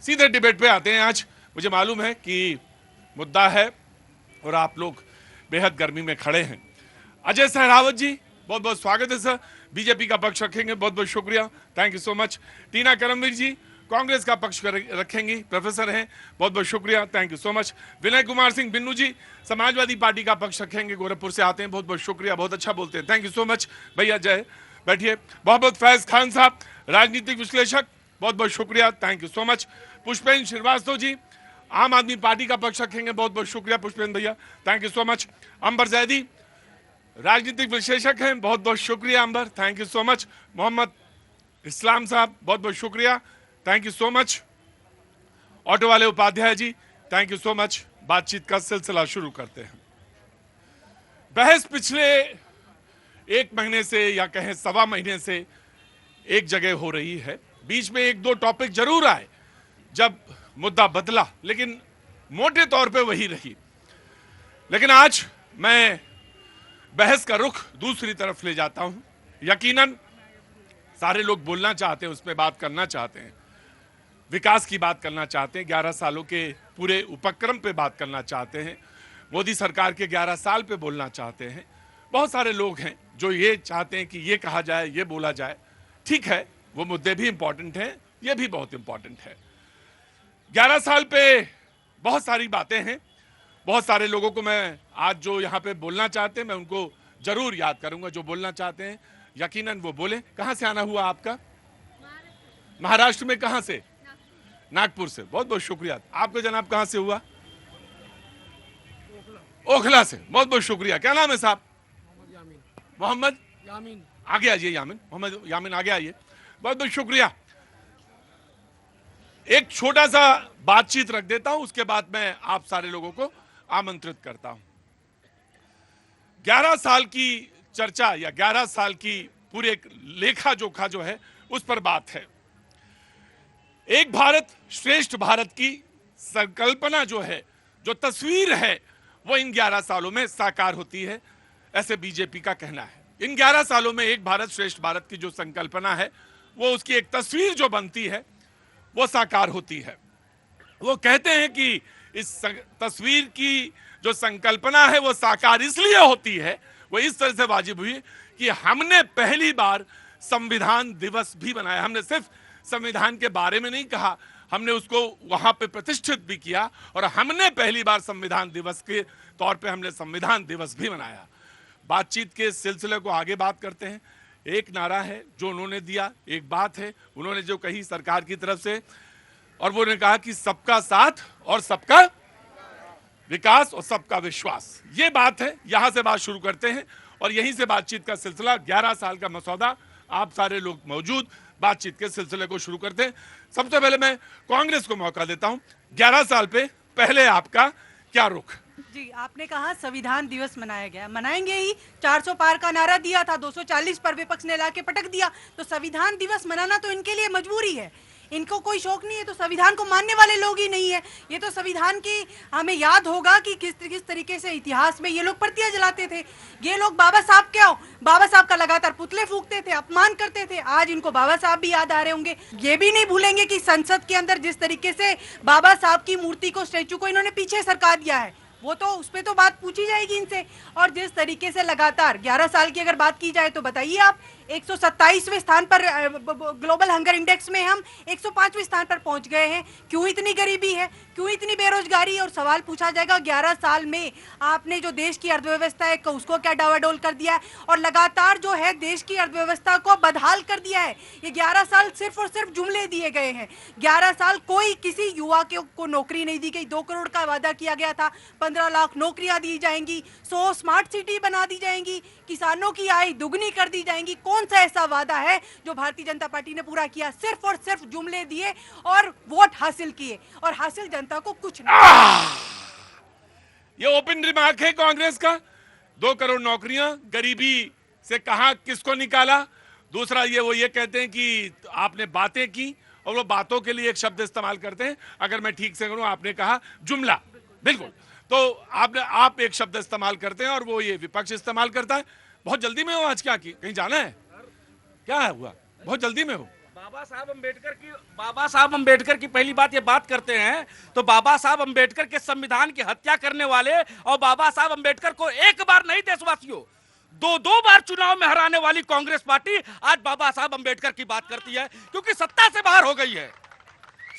सीधे डिबेट पे आते हैं। आज मुझे मालूम है कि मुद्दा है और आप लोग बेहद गर्मी में खड़े हैं। अजय सहरावत जी, बहुत बहुत स्वागत है सर। बीजेपी का पक्ष रखेंगे, बहुत बहुत शुक्रिया, thank you so much. Tina Karamveer ji Congress का पक्ष रखेंगी, प्रोफेसर हैं, बहुत बहुत शुक्रिया, thank you so much. Vinay Kumar Singh Binnu ji Samajwadi Party का पक्ष रखेंगे, गोरखपुर से आते हैं, बहुत बहुत शुक्रिया, बहुत अच्छा बोलते हैं, थैंक यू सो मच भैया। जय, बैठिए। मोहम्मद फैज खान साहब राजनीतिक विश्लेषक, बहुत बहुत शुक्रिया, thank you so much. Pushpendra Shrivastava ji Aam Aadmi party का पक्ष रखेंगे, बहुत बहुत शुक्रिया पुष्पेंद्र भैया, thank you so much. Amber Zaidi राजनीतिक विश्लेषक हैं, बहुत बहुत शुक्रिया Amber, thank you so much. Mohammad Islam साहब बहुत बहुत शुक्रिया, thank you so much. Auto वाले Upadhyay ji thank you so much. बातचीत का सिलसिला शुरू करते हैं। बहस पिछले एक महीने से या कहें सवा महीने से एक जगह हो रही है। बीच में एक दो टॉपिक जरूर आए जब मुद्दा बदला, लेकिन मोटे तौर पे वही रही। लेकिन आज मैं बहस का रुख दूसरी तरफ ले जाता हूं। यकीनन सारे लोग बोलना चाहते हैं, उसमें बात करना चाहते हैं, विकास की बात करना चाहते हैं, 11 सालों के पूरे उपक्रम पे बात करना चाहते हैं, मोदी सरकार के 11 साल पे बोलना चाहते हैं। बहुत सारे लोग हैं जो ये चाहते हैं कि ये कहा जाए, ये बोला जाए। ठीक है, वो मुद्दे भी इंपॉर्टेंट हैं, ये भी बहुत इंपॉर्टेंट है। 11 साल पे बहुत सारी बातें हैं। बहुत सारे लोगों को मैं आज जो यहाँ पे बोलना चाहते हैं मैं उनको जरूर याद करूंगा, जो बोलना चाहते हैं यकीनन वो बोले। कहां से आना हुआ आपका? महाराष्ट्र में कहां से? नागपुर से, बहुत बहुत शुक्रिया। आपका जनाब कहां से हुआ? ओखला से, बहुत बहुत शुक्रिया। क्या नाम है साहब? मोहम्मद यामीन। आगे आइए यामीन, मोहम्मद यामीन आगे आइए, बहुत बहुत शुक्रिया। एक छोटा सा बातचीत रख देता हूं, उसके बाद मैं आप सारे लोगों को आमंत्रित करता हूं। 11 साल की चर्चा या 11 साल की पूरे लेखा जोखा जो है उस पर बात है। एक भारत श्रेष्ठ भारत की संकल्पना जो है, जो तस्वीर है, वो इन 11 सालों में साकार होती है, ऐसे बीजेपी का कहना है। इन 11 सालों में एक भारत श्रेष्ठ भारत की जो संकल्पना है, वो उसकी एक तस्वीर जो बनती है वो साकार होती है। वो कहते हैं कि इस तस्वीर की जो संकल्पना है वो साकार इसलिए होती है, वो इस तरह से वाजिब हुई कि हमने पहली बार संविधान दिवस भी मनाया। हमने सिर्फ संविधान के बारे में नहीं कहा, हमने उसको वहां पे प्रतिष्ठित भी किया और हमने पहली बार संविधान दिवस के तौर पे हमने संविधान दिवस भी मनाया। बातचीत के सिलसिले को आगे बात करते हैं। एक नारा है जो उन्होंने दिया, एक बात है उन्होंने जो कही सरकार की तरफ से, और वो ने कहा कि सबका साथ और सबका विकास और सबका विश्वास। ये बात है, यहां से बात शुरू करते हैं और यहीं से बातचीत का सिलसिला। 11 साल का मसौदा, आप सारे लोग मौजूद, बातचीत के सिलसिले को शुरू करते हैं। सबसे पहले मैं कांग्रेस को मौका देता हूं। 11 साल पे पहले आपका क्या रुख? जी, आपने कहा संविधान दिवस मनाया गया, मनाएंगे ही। 400 पार का नारा दिया था, 240 पर विपक्ष ने लाके पटक दिया, तो संविधान दिवस मनाना तो इनके लिए मजबूरी है। इनको कोई शौक नहीं है, तो संविधान को मानने वाले लोग ही नहीं है। ये तो संविधान की हमें याद होगा कि किस तरीके से इतिहास में ये लोग प्रतियां जलाते थे। ये लोग बाबा साहब क्या हो, बाबा साहब का लगातार पुतले फूंकते थे, अपमान करते थे। आज इनको बाबा साहब भी याद आ रहे होंगे। ये भी नहीं भूलेंगे कि संसद के अंदर जिस तरीके से बाबा साहब की मूर्ति को, स्टैचू को इन्होंने पीछे सरका दिया है, वो तो उस पर तो बात पूछी जाएगी इनसे। और जिस तरीके से लगातार 11 साल की अगर बात की जाए तो बताइए आप, 127वें स्थान पर ग्लोबल हंगर इंडेक्स में हम 105वें स्थान पर पहुंच गए हैं। क्यों इतनी गरीबी है, क्यों इतनी बेरोजगारी है? और सवाल पूछा जाएगा 11 साल में आपने जो देश की अर्थव्यवस्था है उसको क्या डावाडोल कर दिया है, और लगातार जो है देश की अर्थव्यवस्था को बदहाल कर दिया है। ये 11 साल सिर्फ और सिर्फ जुमले दिए गए हैं। 11 साल कोई किसी युवा को नौकरी नहीं दी गई। 2 करोड़ का वादा किया गया था, 15 लाख नौकरियां दी जाएंगी, 100 स्मार्ट सिटी बना दी जाएंगी, किसानों की आय दुगनी कर दी जाएंगी। कौन सा ऐसा वादा है जो भारतीय जनता पार्टी ने पूरा किया? सिर्फ और सिर्फ जुमले दिए और वोट हासिल किए, और हासिल जनता को कुछ नहीं। ये ओपन रिमार्क है कांग्रेस का। 2 करोड़ नौकरियां, गरीबी से कहां किसको निकाला? दूसरा ये कहते हैं कि आपने बातें की, और वो बातों के लिए एक शब्द इस्तेमाल करते हैं, अगर मैं ठीक से करूं, आपने कहा जुमला, बिल्कुल, तो आप एक शब्द इस्तेमाल करते हैं और वो ये विपक्ष इस्तेमाल करता है। बहुत जल्दी में हो आज, क्या की कहीं जाना है? क्या है हुआ? बहुत जल्दी में हो? बाबा साहब अंबेडकर की पहली बात ये बात करते हैं तो बाबा साहब अंबेडकर के संविधान की हत्या करने वाले और बाबा साहब अंबेडकर को एक बार नहीं देशवासियों दो बार चुनाव में हराने वाली कांग्रेस पार्टी आज बाबा साहब अंबेडकर की बात करती है, क्योंकि सत्ता से बाहर हो गई है।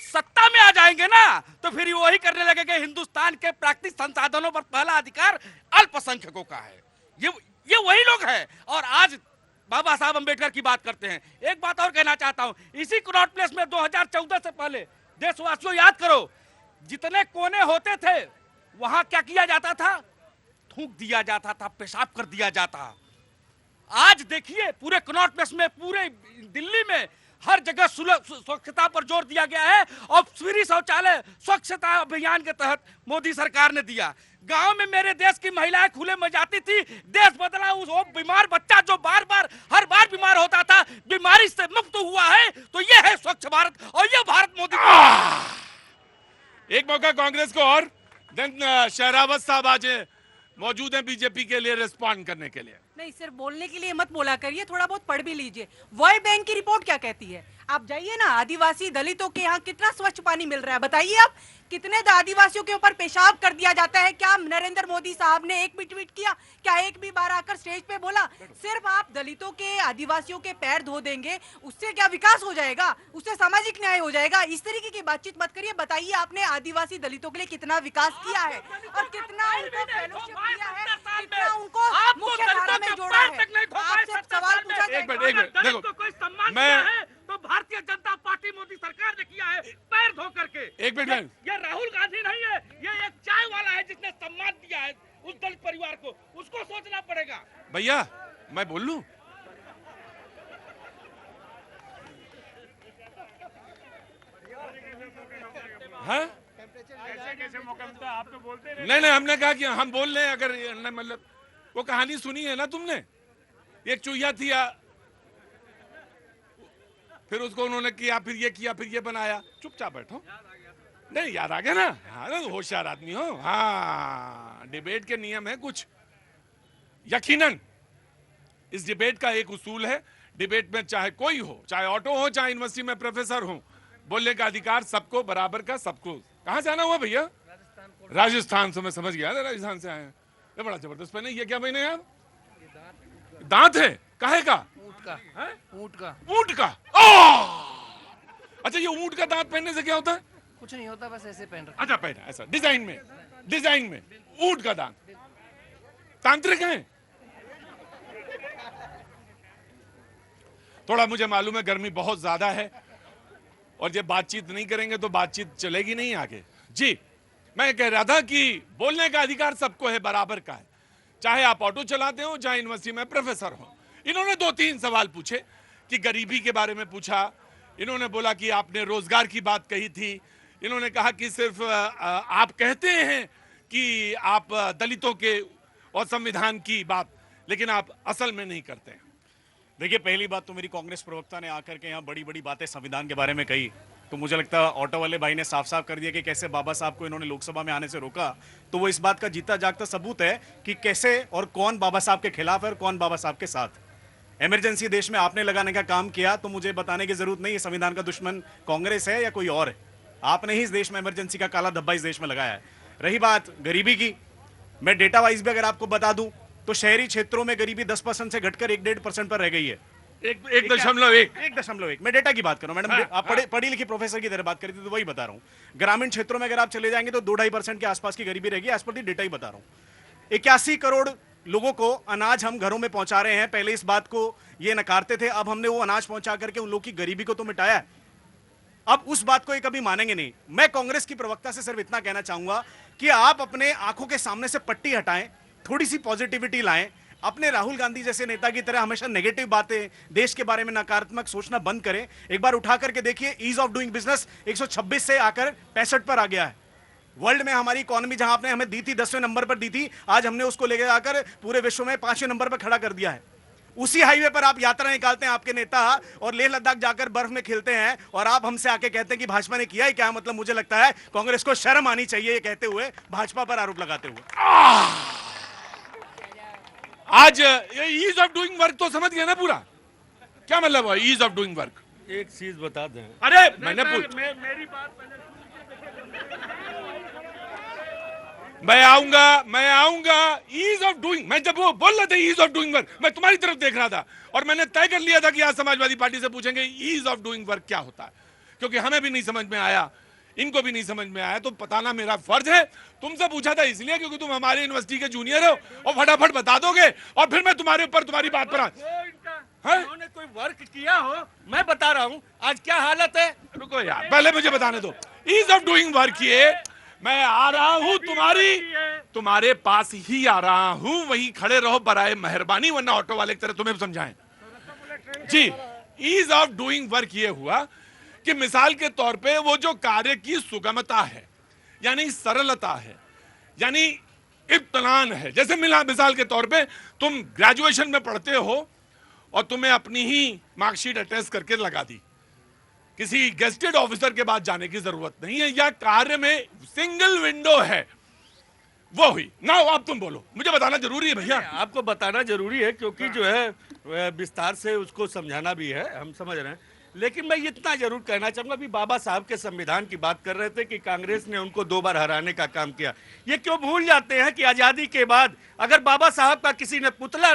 सत्ता में आ जाएंगे ना तो फिर वही करने लगेंगे। हिंदुस्तान के प्राकृतिक संसाधनों पर पहला अधिकार अल्पसंख्यकों का है। ये वही लोग हैं और आज बाबा साहब अंबेडकर की बात करते हैं। एक बात और कहना चाहता हूं, इसी कनॉट प्लेस में 2014 से पहले देशवासियों याद करो, जितने कोने होते थे वहां क्या किया जाता था? थूक दिया जाता था, पेशाब कर दिया जाता। आज देखिए पूरे कनॉट प्लेस में, पूरे दिल्ली में हर जगह स्वच्छता पर जोर दिया गया है और फ्री शौचालय स्वच्छता अभियान के तहत मोदी सरकार ने दिया। गांव में मेरे देश की महिलाएं खुले में जाती थी, देश बदला। वो बीमार बच्चा जो हर बार बीमार होता था, बीमारी से मुक्त हुआ है। तो ये है स्वच्छ भारत और ये भारत मोदी। एक मौका कांग्रेस को और देन शहरावत साहब आज मौजूद हैं बीजेपी के लिए रिस्पॉन्ड करने के लिए। नहीं, सिर्फ बोलने के लिए मत बोला करिए, थोड़ा बहुत पढ़ भी लीजिए। वर्ल्ड बैंक की रिपोर्ट क्या कहती है? आप जाइए ना, आदिवासी दलितों के यहाँ कितना स्वच्छ पानी मिल रहा है बताइए आप। कितने आदिवासियों के ऊपर पेशाब कर दिया जाता है। क्या नरेंद्र मोदी साहब ने एक भी ट्वीट किया? क्या एक भी बार आकर स्टेज पे बोला? सिर्फ आप दलितों के, आदिवासियों के पैर धो देंगे, उससे क्या विकास हो जाएगा? उससे सामाजिक न्याय हो जाएगा? इस तरीके की बातचीत मत करिए। बताइए आपने आदिवासी दलितों के लिए कितना विकास किया है और कितना उनको फेलोशिप दिया है, कितना उनको मुख्य धारा में जोड़ा है। आपसे सवाल पूछा एक मिनट देखो, कोई सम्मान मैं तो भारतीय जनता पार्टी मोदी सरकार ने किया है, पैर धो करके। एक मिनट, ये राहुल गांधी नहीं है, ये एक चाय वाला है जिसने सम्मान दिया है उस दलित परिवार को। उसको सोचना पड़ेगा। भैया मैं बोल लूं? हाँ? कैसे मौका मिलता है? आप तो बोलते रहे। नहीं, हमने कहा कि हम बोल रहे हैं। अगर मतलब वो कहानी सुनी है ना तुमने, एक चूहिया थी, फिर उसको उन्होंने किया, फिर ये किया, फिर ये बनाया। चुपचाप बैठो। नहीं याद आ गया ना? हाँ, होशियार आदमी हो। हाँ, डिबेट के नियम है कुछ। यकीनन इस डिबेट का एक उसूल है, डिबेट में चाहे कोई हो, चाहे ऑटो हो, चाहे यूनिवर्सिटी में प्रोफेसर हो, बोलने का अधिकार सबको बराबर का। सबको कहां से आना हुआ भैया? राजस्थान से। मैं समझ गया था राजस्थान से आए हैं। ये बड़ा जबरदस्त पहने। ये क्या पहने यार? दांत है काहे का? ऊंट का। अच्छा, ये ऊंट का दांत पहनने से क्या होता है? कुछ नहीं होता, बस ऐसे पहन रखा। अच्छा, पहना ऐसा डिजाइन में ऊंट का दांत। तांत्रिक है। थोड़ा मुझे मालूम है गर्मी बहुत ज्यादा है और ये बातचीत नहीं करेंगे तो बातचीत चलेगी नहीं आगे। जी, मैं कह रहा था कि बोलने का अधिकार सबको है, बराबर का है। चाहे आप ऑटो चलाते हो, चाहे यूनिवर्सिटी में प्रोफेसर हो। इन्होंने 2-3 सवाल पूछे कि गरीबी के बारे में पूछा, इन्होंने बोला कि आपने रोजगार की बात कही थी, इन्होंने कहा कि सिर्फ आप कहते हैं कि आप दलितों के और संविधान की बात, लेकिन आप असल में नहीं करते हैं। देखिए, पहली बात तो मेरी कांग्रेस प्रवक्ता ने आकर के यहाँ बड़ी बड़ी बातें संविधान के बारे में कही, तो मुझे लगता है ऑटो वाले भाई ने साफ साफ कर दिया कि कैसे बाबा साहब को इन्होंने लोकसभा में आने से रोका। तो वो इस बात का जीता जागता सबूत है कि कैसे और कौन बाबा साहब के खिलाफ है और कौन बाबा साहब के साथ। इमरजेंसी देश में आपने लगाने का काम किया, तो मुझे बताने की जरूरत नहीं है संविधान का दुश्मन कांग्रेस है या कोई और है। आपने ही इस देश में इमरजेंसी का काला धब्बा इस देश में लगाया है। रही बात गरीबी की, मैं डेटा वाइज भी अगर आपको बता दूं तो शहरी क्षेत्रों में गरीबी 10% से घटकर 1-1.5% पर रह गई है। 1.1। मैं डेटा की बात कर रहा हूं मैडम। आप पढ़ी लिखी प्रोफेसर की तरह बात करी थी तो वही बता रहा हूं। ग्रामीण क्षेत्रों में अगर आप चले जाएंगे तो 2-2.5% के आसपास की गरीबी रहेगी। एज पर दी डेटा ही बता रहा हूं। 81 करोड़ लोगों को अनाज हम घरों में पहुंचा रहे हैं। पहले इस बात को ये नकारते थे, अब हमने वो अनाज पहुंचा करके उन लोगों की गरीबी को तो मिटाया है। अब उस बात को ये कभी मानेंगे नहीं। मैं कांग्रेस की प्रवक्ता से सिर्फ इतना कहना चाहूंगा कि आप अपने आंखों के सामने से पट्टी हटाएं, थोड़ी सी पॉजिटिविटी लाएं। अपने राहुल गांधी जैसे नेता की तरह हमेशा नेगेटिव बातें, देश के बारे में नकारात्मक सोचना बंद करें। एक बार उठा करके देखिए, ईज ऑफ डूइंग बिजनेस 126 से आकर 65 पर आ गया है। वर्ल्ड में हमारी इकोनॉमी जहां आपने हमें दी थी 10वें नंबर पर दी थी, आज हमने उसको लेकर आकर पूरे विश्व में 5वें नंबर पर खड़ा कर दिया है। उसी हाईवे पर आप यात्रा निकालते हैं आपके नेता और लेह लद्दाख जाकर बर्फ में खेलते हैं और आप हमसे आके कहते हैं कि भाजपा ने किया ही क्या। मतलब मुझे लगता है कांग्रेस को शर्म आनी चाहिए ये कहते हुए, भाजपा पर आरोप लगाते हुए। आज ईज ऑफ डूइंग वर्क तो समझ गया ना पूरा? क्या मतलब है ईज ऑफ डूइंग वर्क? एक चीज बता दें। अरे मैंने पूछ मेरी बात मैं आऊंगा ईज ऑफ डूइंग। मैं जब वो बोल रहे थे ईज ऑफ डूइंग वर्क, मैं तुम्हारी तरफ देख रहा था और मैंने तय कर लिया था कि आज समाजवादी पार्टी से पूछेंगे ईज ऑफ डूइंग वर्क क्या होता है, क्योंकि हमें भी नहीं समझ में आया, इनको भी नहीं समझ में आया, तो बताना मेरा फर्ज है। तुमसे पूछा था इसलिए क्योंकि तुम हमारे यूनिवर्सिटी के जूनियर हो और फटाफट बता दोगे और फिर मैं तुम्हारे ऊपर तुम्हारी बात पर उन्होंने कोई वर्क किया हो, मैं बता रहा हूँ आज क्या हालत है। रुको यार, पहले मुझे बताने दो। ईज ऑफ डूइंग वर्क ये मैं आ रहा हूं तुम्हारे पास ही आ रहा हूं, वहीं खड़े रहो बराए मेहरबानी, वरना ऑटो वाले की तरह तुम्हें समझाएं। जी, ईज ऑफ डूइंग वर्क ये हुआ कि मिसाल के तौर पे वो जो कार्य की सुगमता है, यानी सरलता है, यानी इत्तलान है। जैसे मिसाल के तौर पे तुम ग्रेजुएशन में पढ़ते हो और तुम्हें अपनी ही मार्कशीट अटैच करके लगा दी, किसी गेस्टेड ऑफिसर के पास जाने की जरूरत नहीं है, या कार्य में सिंगल विंडो है, वो हुई ना। अब तुम बोलो, मुझे बताना जरूरी है भैया। आपको बताना जरूरी है क्योंकि जो है विस्तार से उसको समझाना भी है, हम समझ रहे हैं। लेकिन मैं इतना जरूर कहना चाहूंगा, अभी बाबा साहब के संविधान की बात कर रहे थे कि कांग्रेस ने उनको 2 बार हराने का काम किया। ये क्यों भूल जाते हैं कि आजादी के बाद अगर बाबा साहब का किसी ने पुतला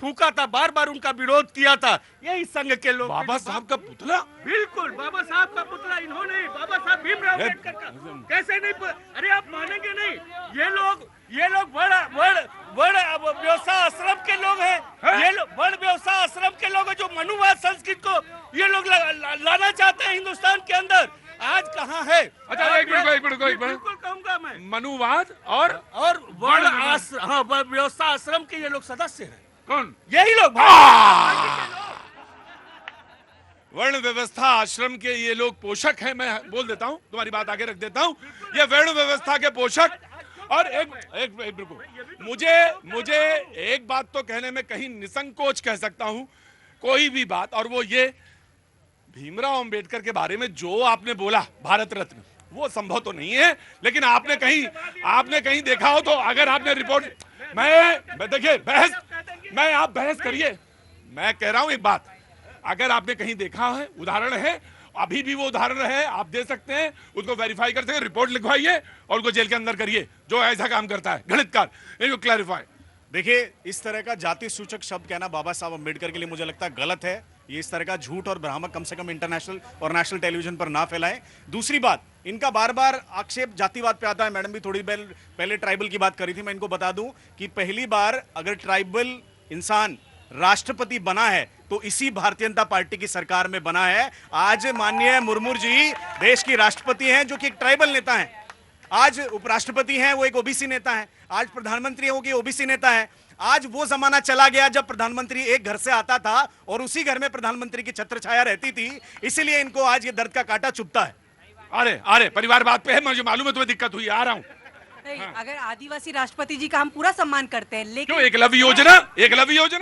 फूका था, बार बार उनका विरोध किया था, यही संघ के लोग। बाबा साहब का पुतला? बिल्कुल, बाबा साहब का पुतला इन्होंने, बाबा साहब भीमराव अम्बेडकर का। कैसे नहीं अरे आप मानेंगे नहीं, ये लोग वर्ण व्यवसाय आश्रम के लोग हैं। ये लोग वर्ण व्यवसाय आश्रम के लोग हैं जो मनुवाद संस्कृति को ये लोग लाना चाहते हैं हिंदुस्तान के अंदर। आज कहाँ है? अच्छा एक मिनट बिल्कुल कहूंगा मैं, मनुवाद और वर्ण आश्रम, हाँ, व्यवसाय आश्रम के ये लोग सदस्य हैं। कौन? यही लोग। वर्ण व्यवस्था आश्रम के ये लोग पोषक हैं। मैं बोल देता हूं, तुम्हारी बात आगे रख देता हूं। ये वर्ण व्यवस्था के पोषक। और एक रुको, मुझे एक बात तो कहने में कहीं निसंकोच कह सकता हूं, कोई भी बात, और वो ये भीमराव अंबेडकर के बारे में जो आपने बोला, भारत रत्न, वो संभव तो नहीं है, लेकिन आपने कहीं देखा हो तो अगर आपने रिपोर्ट, मैं देखिए आप बहस करिए, मैं कह रहा हूं एक बात, अगर आपने कहीं देखा है, उदाहरण है, अभी भी वो उदाहरण है, आप दे सकते हैं, उसको वेरीफाई कर सकते हैं, रिपोर्ट लिखवाइए और उसको जेल के अंदर करिए, जो ऐसा काम करता है गणितकार, इनको क्लैरिफाई। देखिए, इस तरह का जाति सूचक शब्द कहना बाबा साहब अम्बेडकर के लिए मुझे लगता है गलत है। ये इस तरह का झूठ और भ्रामक कम से कम इंटरनेशनल और नेशनल टेलीविजन पर ना फैलाएं। दूसरी बात, इनका बार बार आक्षेप जातिवाद पे आता है। मैडम भी थोड़ी पहले ट्राइबल की बात करी थी। मैं इनको बता दूं कि पहली बार अगर ट्राइबल इंसान राष्ट्रपति बना है तो इसी भारतीय जनता पार्टी की सरकार में बना है। आज माननीय मुर्मू जी देश की राष्ट्रपति हैं, जो कि एक ट्राइबल नेता हैं। आज उपराष्ट्रपति हैं, वो एक ओबीसी नेता है। आज प्रधानमंत्री है, वो ओबीसी नेता है। आज वो जमाना चला गया जब प्रधानमंत्री एक घर से आता था और उसी घर में प्रधानमंत्री की छत्र छाया रहती थी। इसीलिए इनको आज ये दर्द का कांटा चुभता है। अरे परिवार बात पे है, मुझे मालूम है तुम्हें दिक्कत हुई, आ रहा हूं। नहीं, अगर आदिवासी राष्ट्रपति जी का हम पूरा सम्मान करते हैं, लेकिन क्यों एकलव्य योजना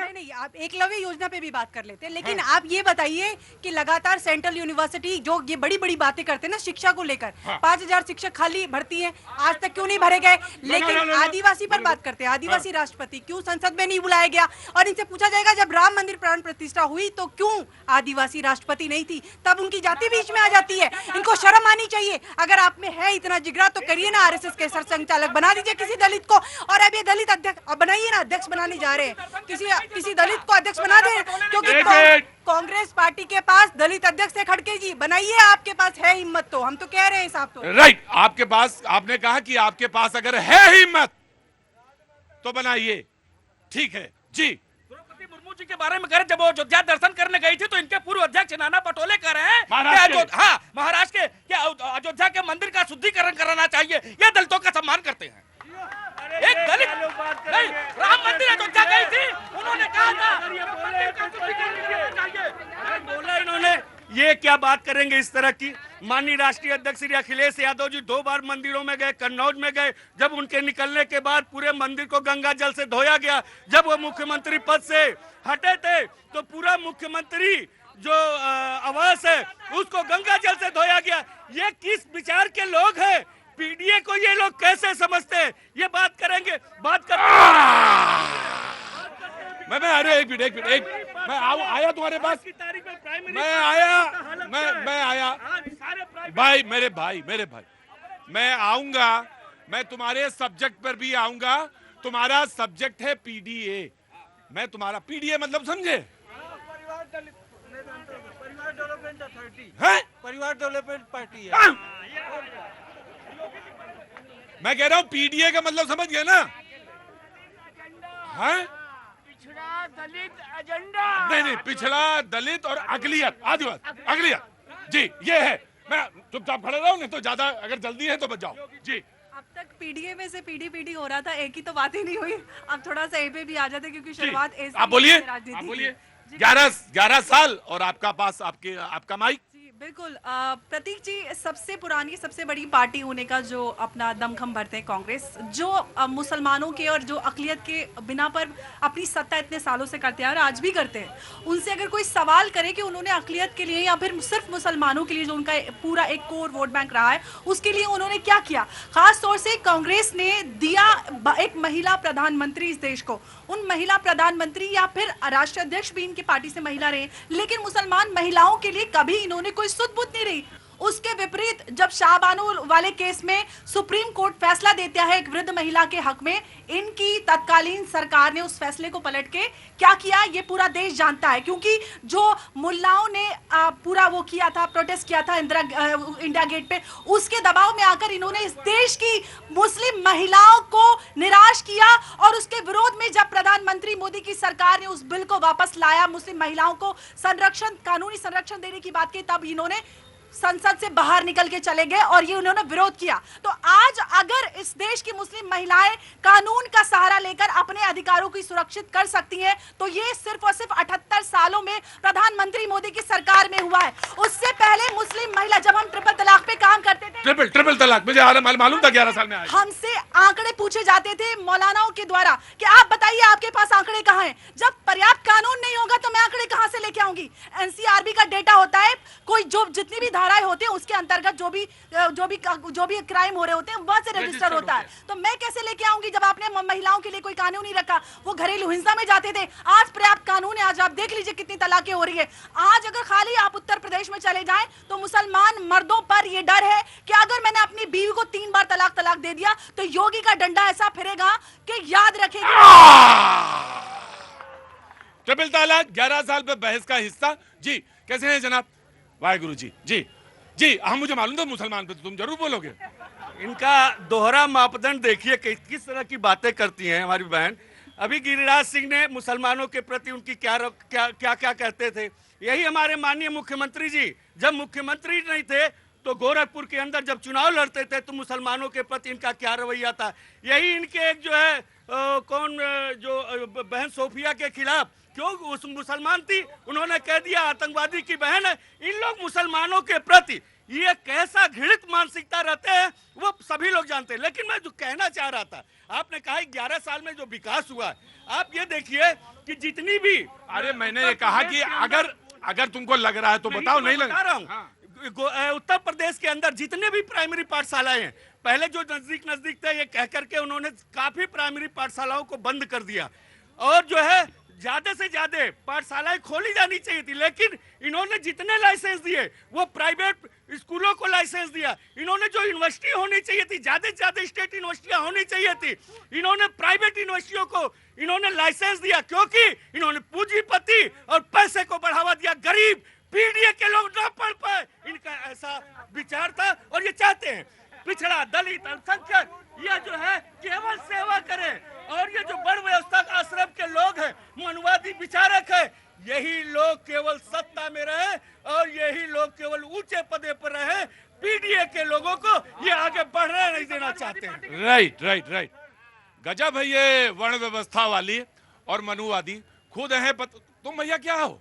नहीं, आप एकलव्य योजना पे भी बात कर लेते हैं, लेकिन आप ये बताइए कि लगातार सेंट्रल यूनिवर्सिटी जो ये बड़ी बड़ी बातें करते हैं ना शिक्षा को लेकर, 5000 शिक्षक खाली भर्ती हैं, आज तक क्यों नहीं भरे गए? लेकिन आदिवासी पर बात करते हैं, आदिवासी राष्ट्रपति क्यों संसद में नहीं बुलाया गया? और इनसे पूछा जाएगा जब राम मंदिर प्राण प्रतिष्ठा हुई तो क्यों आदिवासी राष्ट्रपति नहीं थी? तब उनकी जाति बीच में आ जाती है। इनको शर्म आनी चाहिए। अगर आप में है इतना जिगरा तो करिए ना, आरएसएस के सरसंघचालक बना दीजिए किसी दलित को। और अब ये दलित अध्यक्ष बनाइए ना, अध्यक्ष बनाने जा रहे हैं, किसी दलित को अध्यक्ष बना दें, क्योंकि कांग्रेस पार्टी के पास दलित अध्यक्ष है। खड़गे जी बनाइए, आपके पास है हिम्मत तो, हम तो कह रहे हैं साहब। तो राइट, आपके पास, आपने कहा कि आपके पास अगर है हिम्मत तो बनाइए, ठीक है जी। द्रौपदी मुर्मू जी के बारे में करें, जब वो अयोध्या दर्शन करने गई थी तो इनके पूर्व अध्यक्ष नाना पटोले कह रहे हैं महाराष्ट्र के क्या अयोध्या के मंदिर का शुद्धिकरण कराना चाहिए। ये दलितों का सम्मान करते हैं। एक दलित नहीं, राम मंदिर अयोध्या गई थी, उन्होंने कहा था बोला इन्होंने। ये क्या बात करेंगे इस तरह की? माननीय राष्ट्रीय अध्यक्ष श्री अखिलेश यादव जी 2 बार मंदिरों में गए, कन्नौज में गए। जब उनके निकलने के बाद पूरे मंदिर को गंगा जल से धोया गया। जब वो मुख्यमंत्री पद से हटे थे तो पूरा मुख्यमंत्री जो आवास है उसको गंगा जल से धोया गया। ये किस विचार के लोग हैं? पीडीए को ये लोग कैसे समझते हैं? ये बात करेंगे, बात कर मैं अरे एक मिनट मैं आया तुम्हारे पास, मैं आया मैं आया आज सारे प्राइवेट भाई, मेरे भाई, मैं आऊंगा, मैं तुम्हारे सब्जेक्ट पर भी आऊंगा। तुम्हारा सब्जेक्ट है पीडीए, मैं तुम्हारा पीडीए मतलब समझे? परिवार डेवलपमेंट अथॉरिटी, हैं? परिवार डेवलपमेंट पार्टी है। हाँ? मैं कह रहा हूं पीडीए का मतलब समझ गए ना? हैं? पिछड़ा दलित एजेंडा। नहीं, पिछड़ा दलित और अकलियत आदिवासी अकलियत, जी ये है। मैं चुपचाप खड़े रहो, नहीं तो ज्यादा अगर जल्दी है तो बच जाओ जी। अब तक पीडीए में से पीडी हो रहा था, एक ही तो बात ही नहीं हुई। अब थोड़ा सा ए पे भी आ जाते क्योंकि शुरुआत ए से आप बोलिए, ही राजनीति आप की। बोलिए। जी, 11 साल और आपका पास आपका माइक। जी बिल्कुल। प्रतीक जी, सबसे पुरानी सबसे बड़ी पार्टी होने का जो अपना दमखम भरते हैं कांग्रेस, जो मुसलमानों के और जो अकलियत के बिना पर अपनी सत्ता इतने सालों से करते हैं और आज भी करते हैं, उनसे अगर कोई सवाल करे कि उन्होंने अकलियत के लिए या फिर सिर्फ मुसलमानों के लिए जो उनका पूरा एक कोर वोट बैंक रहा है उसके लिए उन्होंने क्या किया, खास तौर से कांग्रेस ने दिया एक महिला प्रधानमंत्री इस देश को, उन महिला प्रधानमंत्री या फिर राष्ट्रीय अध्यक्ष भी इनकी पार्टी से महिला रहे, लेकिन मुसलमान महिलाओं के लिए कभी इन्होंने कोई सुध-बुध नहीं रही। उसके विपरीत जब शाहबानो वाले केस में सुप्रीम कोर्ट फैसला देता है एक वृद्ध महिला के हक में, इनकी तत्कालीन सरकार ने उस फैसले को पलट के क्या किया ये पूरा देश जानता है, क्योंकि जो मुल्लाओं ने पूरा वो किया था, प्रोटेस्ट किया था इंडिया गेट पे, उसके दबाव में आकर इन्होंने इस देश की मुस्लिम महिलाओं को निराश किया और उसके विरोध में जब प्रधानमंत्री मोदी की सरकार ने उस बिल को वापस लाया, मुस्लिम महिलाओं को संरक्षण, कानूनी संरक्षण देने की बात की, तब इन्होंने संसद से बाहर निकल के चले गए और ये उन्होंने विरोध किया। तो आज अगर इस देश की मुस्लिम महिलाएं कानून का सहारा लेकर अपने अधिकारों की सुरक्षित कर सकती हैं, तो ये सिर्फ और सिर्फ 78 सालों में प्रधानमंत्री मोदी की सरकार में हुआ है। उससे पहले मुस्लिम महिला, जब हम ट्रिपल तलाक पे काम करते थे, ट्रिपल तलाक मुझे मालूम था 11 साल में आया। हमसे आंकड़े पूछे जाते थे मौलानाओं के द्वारा कि आप बताइए आपके पास आंकड़े कहाँ हैं। जब पर्याप्त कानून नहीं होगा तो मैं आंकड़े कहाँ से लेके आऊंगी। एनसीआरबी का डेटा होता है, कोई जो जितनी भी धाराएं होती हैं उसके अंतर्गत जो भी क्राइम हो रहे होते हैं वहां से रजिस्टर होता है। तो मैं कैसे लेके आऊंगी जब आपने महिलाओं के लिए कोई कानून नहीं रखा। वो घरेलू हिंसा में जाते थे, आज पर्याप्त कानून है। आज आप देख लीजिए कितनी तलाकें हो रही है। आज अगर खाली आप उत्तर प्रदेश में चले जाएं तो मुसलमान मर्दों पर यह डर है कि अगर मैंने अपनी बीवी को 3 बार तलाक दे दिया तो योगी का डंडा ऐसा फिरेगा कि याद रखेगी। ट्रिपल तलाक 11 साल पे बहस का हिस्सा। जी कैसे हैं जनाब? वाहेगुरु जी। जी जी, हम मुझे मालूम था मुसलमान पे तो तुम जरूर बोलोगे। इनका दोहरा मापदंड देखिए कि किस तरह की बातें करती हैं हमारी बहन। अभी गिरिराज सिंह ने मुसलमानों के प्रति उनकी क्या कहते थे। यही हमारे माननीय मुख्यमंत्री जी जब मुख्यमंत्री नहीं थे तो गोरखपुर के अंदर जब चुनाव लड़ते थे तो मुसलमानों के प्रति इनका क्या रवैया था। यही इनके एक जो है बहन सोफिया के खिलाफ, क्यों उस मुसलमान थी, उन्होंने कह दिया आतंकवादी की बहन है। इन लोग मुसलमानों के प्रति ये कैसा घृणित मानसिकता रहते हैं वो सभी लोग जानते हैं। लेकिन मैं जो कहना चाह रहा था, आपने कहा 11 साल में जो विकास हुआ है, आप ये देखिए कि जितनी भी, अरे मैंने ये कहा कि अगर तुमको लग रहा है तो बताओ, नहीं लग रहा हूँ। उत्तर प्रदेश के अंदर जितने भी प्राइमरी पाठशालाएं हैं, पहले जो नजदीक थे ये कह करके उन्होंने काफी प्राइमरी पाठशालाओं को बंद कर दिया और जो है ज्यादा से ज्यादा पाठशालाएं खोली जानी चाहिए थी। लेकिन इन्होंने जितने लाइसेंस दिए वो प्राइवेट स्कूलों को लाइसेंस दिया। इन्होंने जो यूनिवर्सिटी होनी चाहिए थी, ज्यादा से ज्यादा स्टेट यूनिवर्सिटियां होनी चाहिए थी, इन्होंने प्राइवेट यूनिवर्सिटियों को इन्होंने लाइसेंस दिया, क्योंकि इन्होंने पूंजीपति और पैसे को बढ़ावा दिया। गरीब पीडीए के लोग ना पढ़ पाए, इनका ऐसा विचार था और ये चाहते हैं पिछड़ा दलित अल्पसंख्यक यह जो है केवल सेवा करे। और ये जो बड़ व्यवस्था का आश्रम के लोग हैं, मनुवादी विचारक है, यही लोग केवल सत्ता में रहे और यही लोग केवल ऊंचे पदे पर रहे। पीडीए के लोगों को ये आगे बढ़ने नहीं देना चाहते हैं। राइट। गजब है ये वर्ण व्यवस्था वाली और मनुवादी खुद है। तुम भैया क्या हो?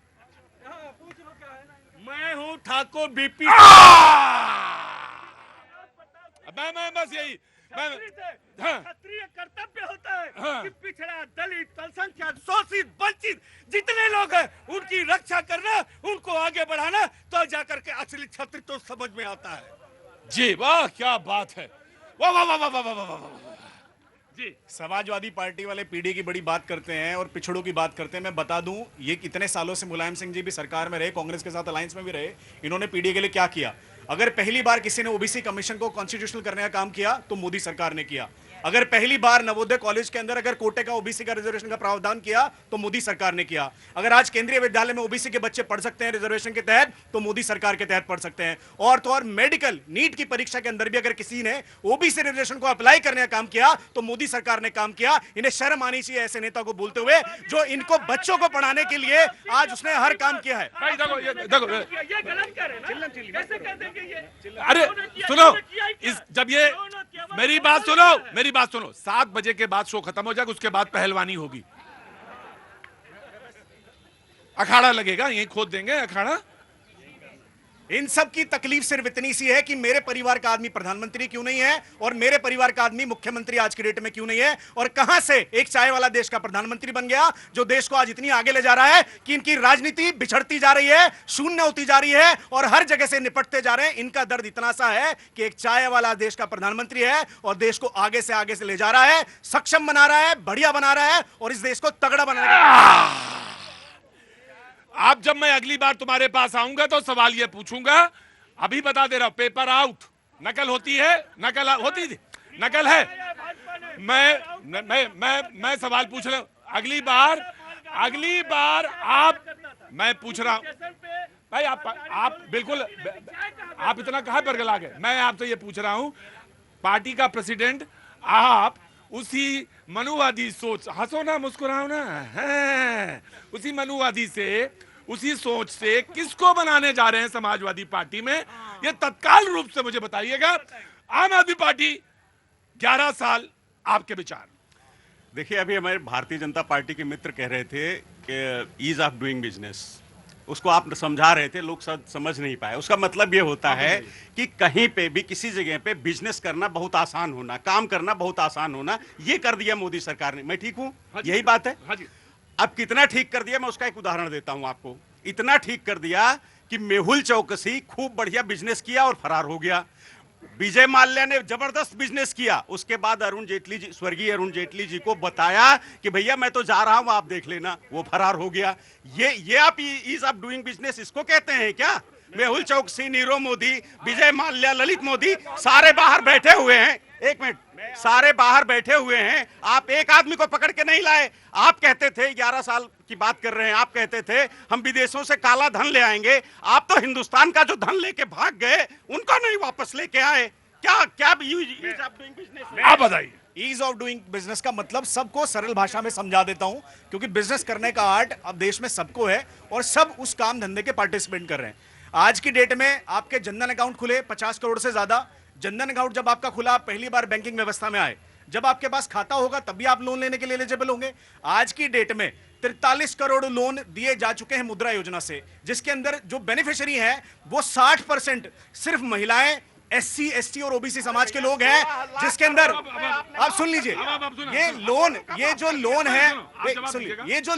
मैं हूँ ठाकुर बीपी। मैं बस यही क्षत्रिय कर्तव्य होता है कि पिछड़ा दलित अल्पसंख्यक शोषित वंचित जितने लोग हैं उनकी रक्षा करना, उनको आगे बढ़ाना, तो जाकर के असली क्षत्रिय तो समझ में आता है। जी वाह क्या बात है, वाह वाह वाह वाह वाह वाह वाह। जी समाजवादी पार्टी वाले पीढ़ी की बड़ी बात करते हैं और पिछड़ों की बात करते हैं। मैं बता दूं, ये कितने सालों से मुलायम सिंह जी भी सरकार में रहे, कांग्रेस के साथ अलायंस में भी रहे, इन्होंने पीढ़ी के लिए क्या किया? अगर पहली बार किसी ने ओबीसी कमीशन को कॉन्स्टिट्यूशनल करने का काम किया तो मोदी सरकार ने किया। अगर पहली बार नवोदय कॉलेज के अंदर अगर कोटे का ओबीसी का रिजर्वेशन का प्रावधान किया तो मोदी सरकार ने किया। अगर आज केंद्रीय विद्यालय में ओबीसी के बच्चे पढ़ सकते हैं रिजर्वेशन के तहत तो मोदी सरकार के तहत पढ़ सकते हैं। और तो और मेडिकल नीट की परीक्षा के अंदर भी अगर किसी ने ओबीसी रिजर्वेशन को अप्लाई करने का काम किया तो मोदी सरकार ने काम किया। इन्हें शर्म आनी चाहिए ऐसे नेता को बोलते हुए जो इनको बच्चों को पढ़ाने के लिए आज उसने हर काम किया है। भाई देखो ये गलत कर रहे हैं ना, कैसे कर देंगे ये? अरे सुनो, इस जब ये मेरी बात सुनो 7 बजे के बाद शो खत्म हो जाएगा, उसके बाद पहलवानी होगी, अखाड़ा लगेगा, यहीं खोद देंगे अखाड़ा। इन सब की तकलीफ सिर्फ इतनी सी है कि मेरे परिवार का आदमी प्रधानमंत्री क्यों नहीं है और मेरे परिवार का आदमी मुख्यमंत्री आज की डेट में क्यों नहीं है, और कहां से एक चाय वाला देश का प्रधानमंत्री बन गया जो देश को आज इतनी आगे ले जा रहा है कि इनकी राजनीति बिछड़ती जा रही है, शून्य होती जा रही है और हर जगह से निपटते जा रहे हैं। इनका दर्द इतना सा है कि एक चाय वाला देश का प्रधानमंत्री है और देश को आगे से ले जा रहा है, सक्षम बना रहा है, बढ़िया बना रहा है और इस देश को तगड़ा बना रहा है। आप जब मैं अगली बार तुम्हारे पास आऊंगा तो सवाल ये पूछूंगा, अभी बता दे रहा हूं, पेपर आउट, नकल होती है, नकल होती थी, नकल है। मैं सवाल पूछ रहा हूं, अगली बार मैं पूछ रहा हूं भाई, आप बिल्कुल आप इतना कहां पर गला गए? मैं आपसे ये पूछ रहा हूं, पार्टी का प्रेसिडेंट आप उसी मनुवादी सोच, हंसो ना मुस्कुराओ ना, है उसी मनुवादी से, उसी सोच से किसको बनाने जा रहे हैं समाजवादी पार्टी में? ये तत्काल रूप से मुझे बताइएगा। आम आदमी पार्टी 11 साल, आपके विचार? देखिए, अभी हमारे भारतीय जनता पार्टी के मित्र कह रहे थे कि ईज ऑफ डूइंग बिजनेस, उसको आप समझा रहे थे, लोग समझ नहीं पाए। उसका मतलब ये होता है कि कहीं पे भी किसी जगह पे बिजनेस करना बहुत आसान होना, काम करना बहुत आसान होना, ये कर दिया मोदी सरकार ने। मैं ठीक हूं? यही बात है। हाँ जी। अब कितना ठीक कर दिया, मैं उसका एक उदाहरण देता हूं आपको। इतना ठीक कर दिया कि मेहुल चौकसी खूब बढ़िया बिजनेस किया और फरार हो गया। विजय माल्या ने जबरदस्त बिजनेस किया, उसके बाद अरुण जेटली जी, स्वर्गीय अरुण जेटली जी को बताया कि भैया मैं तो जा रहा हूं, आप देख लेना, वो फरार हो गया। ये आप ईज ऑफ डूइंग बिजनेस इसको कहते हैं क्या? मेहुल चौकसी, नीरव मोदी, विजय माल्या, ललित मोदी सारे बाहर बैठे हुए हैं। एक मिनट, सारे बाहर बैठे हुए हैं, आप एक आदमी को पकड़ के नहीं लाए। आप कहते थे, 11 साल की बात कर रहे हैं, आप कहते थे हम विदेशों से काला धन ले आएंगे। आप तो हिंदुस्तान का जो धन लेके भाग गए उनका नहीं वापस लेके आए। क्या ईज ऑफ डूइंग बिजनेस? आप बताइए। ईज ऑफ डूइंग बिजनेस का मतलब सबको सरल भाषा में समझा देता हूं, क्योंकि बिजनेस करने का आर्ट अब देश में सबको है और सब उस काम धंधे के पार्टिसिपेट कर रहे हैं। आज की डेट में आपके जनधन अकाउंट खुले 50 करोड़ से ज्यादा। जनधन अकाउंट जब आपका खुला, आप पहली बार बैंकिंग व्यवस्था में आए, जब आपके पास खाता होगा तभी आप लोन लेने के लिए एलिजिबल होंगे। आज की डेट में 43 करोड़ लोन दिए जा चुके हैं मुद्रा योजना से, जिसके अंदर जो बेनिफिशियरी हैं वो 60% सिर्फ महिलाएं, SC, ST और OBC समाज के लोग हैं, जिसके अंदर आप सुन लीजिए, ये जो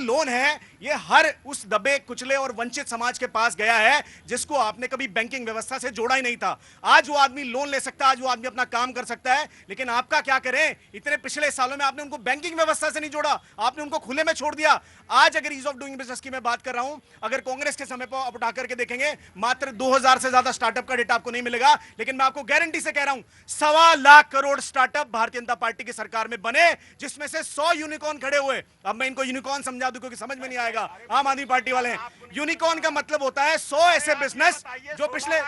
लोन है ये हर उस दबे कुचले और वंचित समाज के पास गया है जिसको आपने कभी बैंकिंग व्यवस्था से जोड़ा ही नहीं था। आज वो आदमी लोन ले सकता है, आज वो आदमी अपना काम कर सकता है, लेकिन आपका क्या करें, इतने पिछले सालों में आपने उनको बैंकिंग व्यवस्था से नहीं जोड़ा, आपने उनको खुले में छोड़ दिया। आज अगर ईज ऑफ डूइंग बिजनेस की मैं बात कर रहा हूं, अगर कांग्रेस के समय पर आप उठा करके देखेंगे, मात्र 2000 से ज्यादा स्टार्टअप का डेटा आपको नहीं मिलेगा, लेकिन मैं आपको गारंटी से कह रहा हूं 1.25 लाख करोड़ स्टार्टअप भारतीय जनता पार्टी की सरकार में बने, जिसमें से 100 यूनिकॉर्न खड़े हुए। अब मैं इनको यूनिकॉर्न समझा दूं क्योंकि समझ में नहीं आएगा, आम आदमी पार्टी वाले हैं। यूनिकॉर्न का मतलब होता है 100 ऐसे बिजनेस जो पिछले